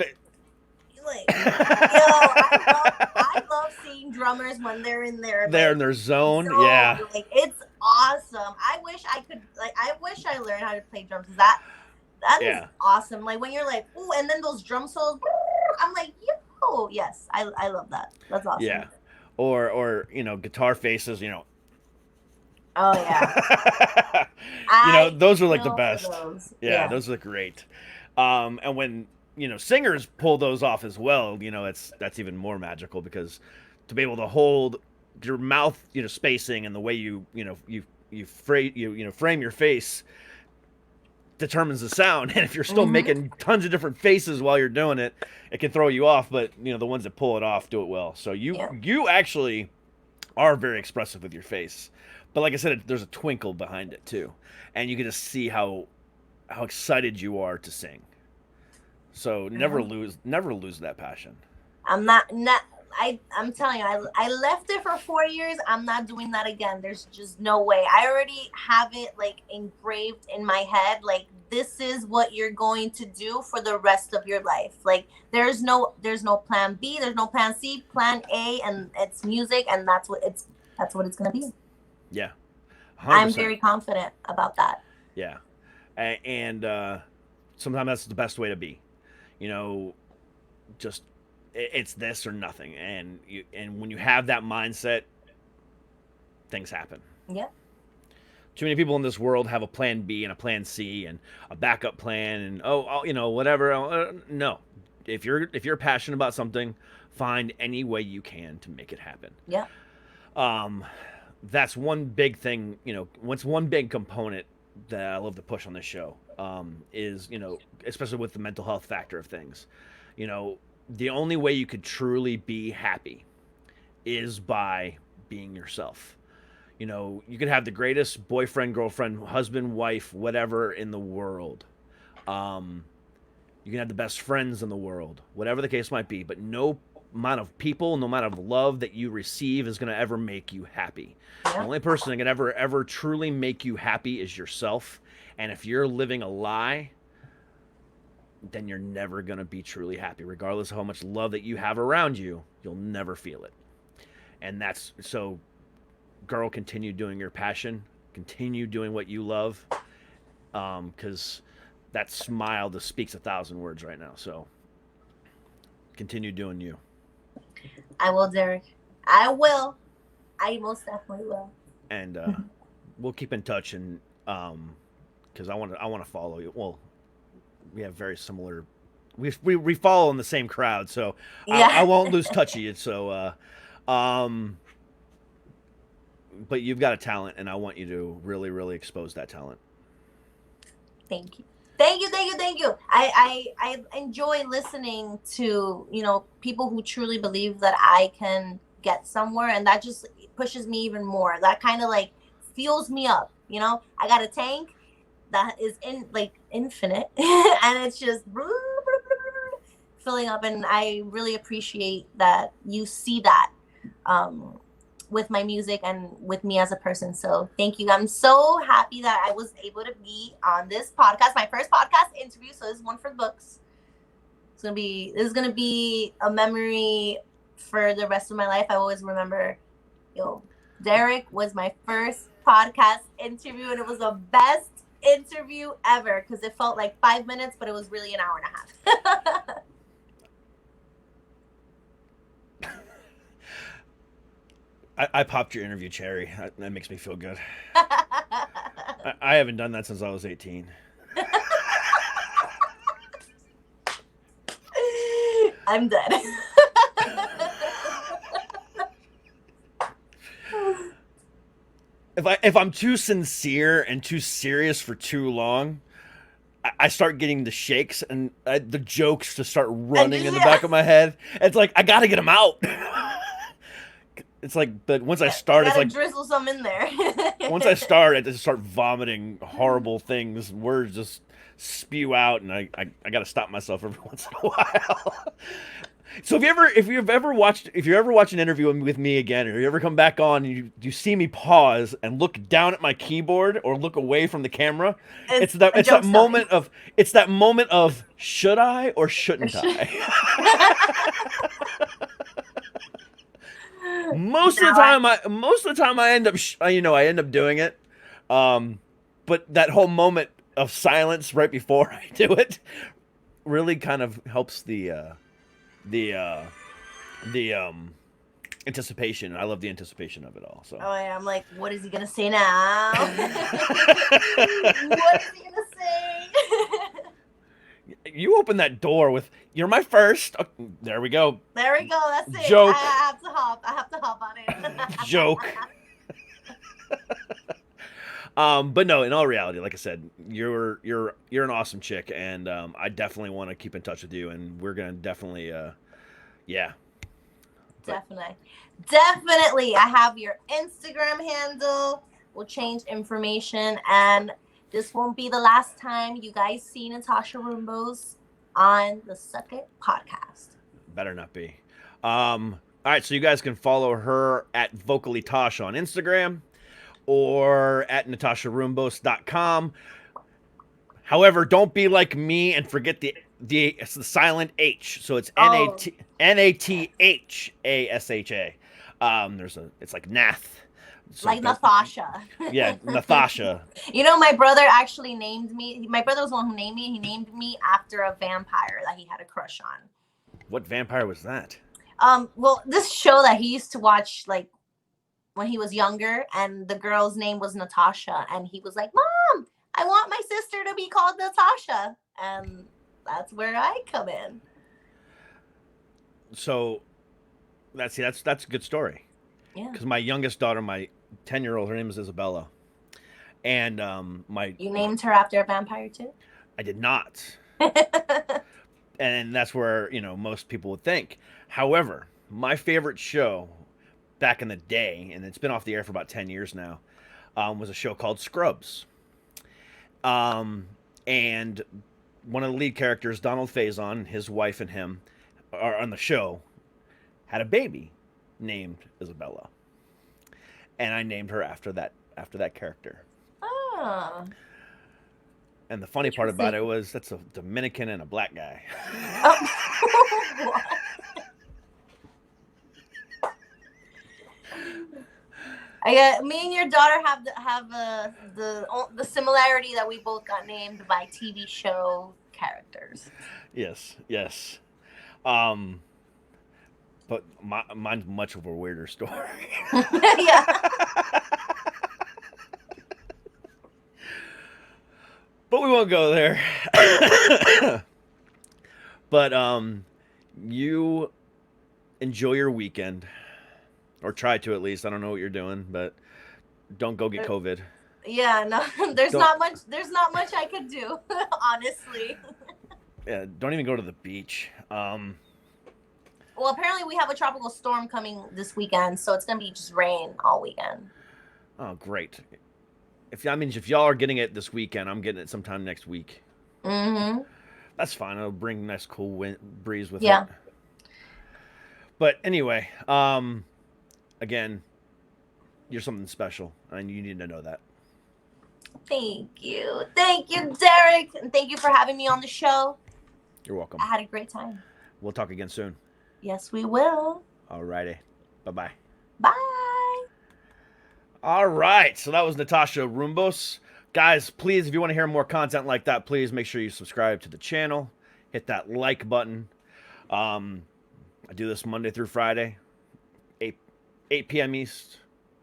I love seeing drummers when they're in their in their zone. Yeah, like it's awesome. I wish I learned how to play drums. That is awesome. Like when you're like, ooh, and then those drum solos. I'm like, yo, yes, I love that. That's awesome. Yeah, or guitar faces. Oh yeah. Those are like the best. Yeah, those look great. And when singers pull those off as well, that's even more magical because to be able to hold your mouth, spacing and the way you frame your face determines the sound. And if you're still making tons of different faces while you're doing it, it can throw you off. But the ones that pull it off do it well. So you actually are very expressive with your face. But like I said, there's a twinkle behind it too, and you can just see how excited you are to sing. So never lose that passion. I'm telling you, I left it for 4 years. I'm not doing that again. There's just no way. I already have it like engraved in my head. Like this is what you're going to do for the rest of your life. Like there's no plan B, there's no plan C, plan A, and it's music, and that's what it's gonna be. Yeah, 100%. I'm very confident about that. Yeah, and sometimes that's the best way to be. Just it's this or nothing, and when you have that mindset, things happen. Yeah. Too many people in this world have a plan B and a plan C and a backup plan and whatever. No, if you're passionate about something, find any way you can to make it happen. Yeah. That's one big thing, what's one big component that I love to push on this show, is, especially with the mental health factor of things, the only way you could truly be happy is by being yourself. You could have the greatest boyfriend, girlfriend, husband, wife, whatever in the world. You can have the best friends in the world, whatever the case might be, but no amount of people, no amount of love that you receive is going to ever make you happy. Yeah. The only person that can ever truly make you happy is yourself. And if you're living a lie, then you're never going to be truly happy. Regardless of how much love that you have around you, you'll never feel it. And that's so, girl, continue doing your passion. Continue doing what you love. Because that smile just speaks 1,000 words right now. So continue doing you. I will, Derek. I will. I most definitely will. And we'll keep in touch, and because I want to follow you. Well, we have very similar. We follow in the same crowd, so yeah. I won't lose touch of you. So, but you've got a talent, and I want you to really, really expose that talent. Thank you. Thank you. I enjoy listening to, people who truly believe that I can get somewhere, and that just pushes me even more. That kind of like fuels me up. I got a tank that is infinite and it's just filling up, and I really appreciate that you see that with my music and with me as a person. So thank you. I'm so happy that I was able to be on this podcast, my first podcast interview. So this is one for the books. This is gonna be a memory for the rest of my life. I always remember, Derek was my first podcast interview, and it was the best interview ever because it felt like 5 minutes, but it was really an hour and a half. I popped your interview cherry. That makes me feel good. I haven't done that since I was 18. I'm dead. If I'm too sincere and too serious for too long, I start getting the shakes and the jokes just start running in the back of my head. It's like I gotta get them out. It's like, but once I start, it's like drizzle some in there. once I start, I just start vomiting horrible things. Words just spew out, and I gotta stop myself every once in a while. So if you ever watch an interview with me again, or you ever come back on and you see me pause and look down at my keyboard or look away from the camera, it's that moment of should I or shouldn't I? Most of the time I end up I end up doing it. But that whole moment of silence right before I do it really kind of helps the anticipation. I love the anticipation of it all. So. Oh yeah, I'm like, what is he gonna say now? What is he gonna say? You open that door with "You're my first." Oh, there we go. There we go. That's it. Joke. I have to hop on it. Joke. But no, in all reality, like I said, you're an awesome chick, and I definitely want to keep in touch with you, and we're gonna definitely, yeah. Definitely. I have your Instagram handle. We'll change information, and this won't be the last time you guys see Nathasha Rumbos on the Suck It podcast. Better not be. All right, so you guys can follow her at Vocally Tash on Instagram or at natasharumbos.com. However, don't be like me and forget it's the silent H. So it's Nathasha. It's like Nath. So like Nathasha. Yeah, Nathasha. You know, my brother actually named me. My brother was the one who named me. He named me after a vampire that he had a crush on. What vampire was that? Well, this show that he used to watch, like, when he was younger, and the girl's name was Natasha, and he was like, "Mom, I want my sister to be called Natasha," and that's where I come in. So, that's a good story. Yeah. Because my youngest daughter, my 10-year-old, her name is Isabella, and You named her after a vampire too? I did not. And that's where, most people would think. However, my favorite show back in the day, and it's been off the air for about 10 years now, was a show called Scrubs. And one of the lead characters, Donald Faison, his wife and him, are on the show, had a baby named Isabella. And I named her after that character. Oh. And the funny part about it was that's a Dominican and a black guy. Oh. Me and your daughter have the similarity that we both got named by TV show characters. Yes. But mine's much of a weirder story. Yeah. But we won't go there. But you enjoy your weekend, or try to at least. I don't know what you're doing, but don't go get COVID. Yeah, no. There's not much I could do, honestly. Yeah, don't even go to the beach. Well, apparently we have a tropical storm coming this weekend, so it's gonna be just rain all weekend. Oh, great. If y'all are getting it this weekend, I'm getting it sometime next week. Mm-hmm. That's fine. It'll bring a nice cool breeze with it. Yeah. But anyway, again, you're something special, and you need to know that. Thank you, Derek, and thank you for having me on the show. You're welcome. I had a great time. We'll talk again soon. Yes, we will. Alrighty. Bye-bye. Bye. All right. So that was Nathasha Rumbos. Guys, please, if you want to hear more content like that, please make sure you subscribe to the channel. Hit that like button. I do this Monday through Friday, 8 p.m. East,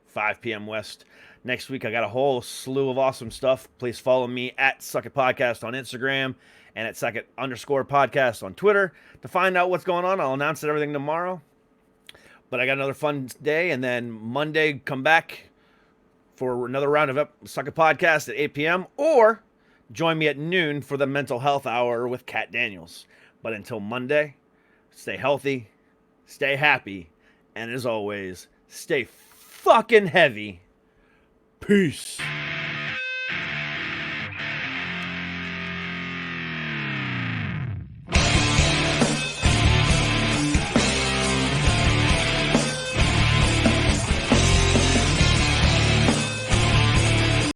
5 p.m. West. Next week, I got a whole slew of awesome stuff. Please follow me at Suck It Podcast on Instagram and at Suck It_podcast on Twitter to find out what's going on. I'll announce everything tomorrow. But I got another fun day, and then Monday, come back for another round of Suck It Podcast at 8 p.m. or join me at noon for the Mental Health Hour with Kat Daniels. But until Monday, stay healthy, stay happy, and as always, stay fucking heavy. Peace.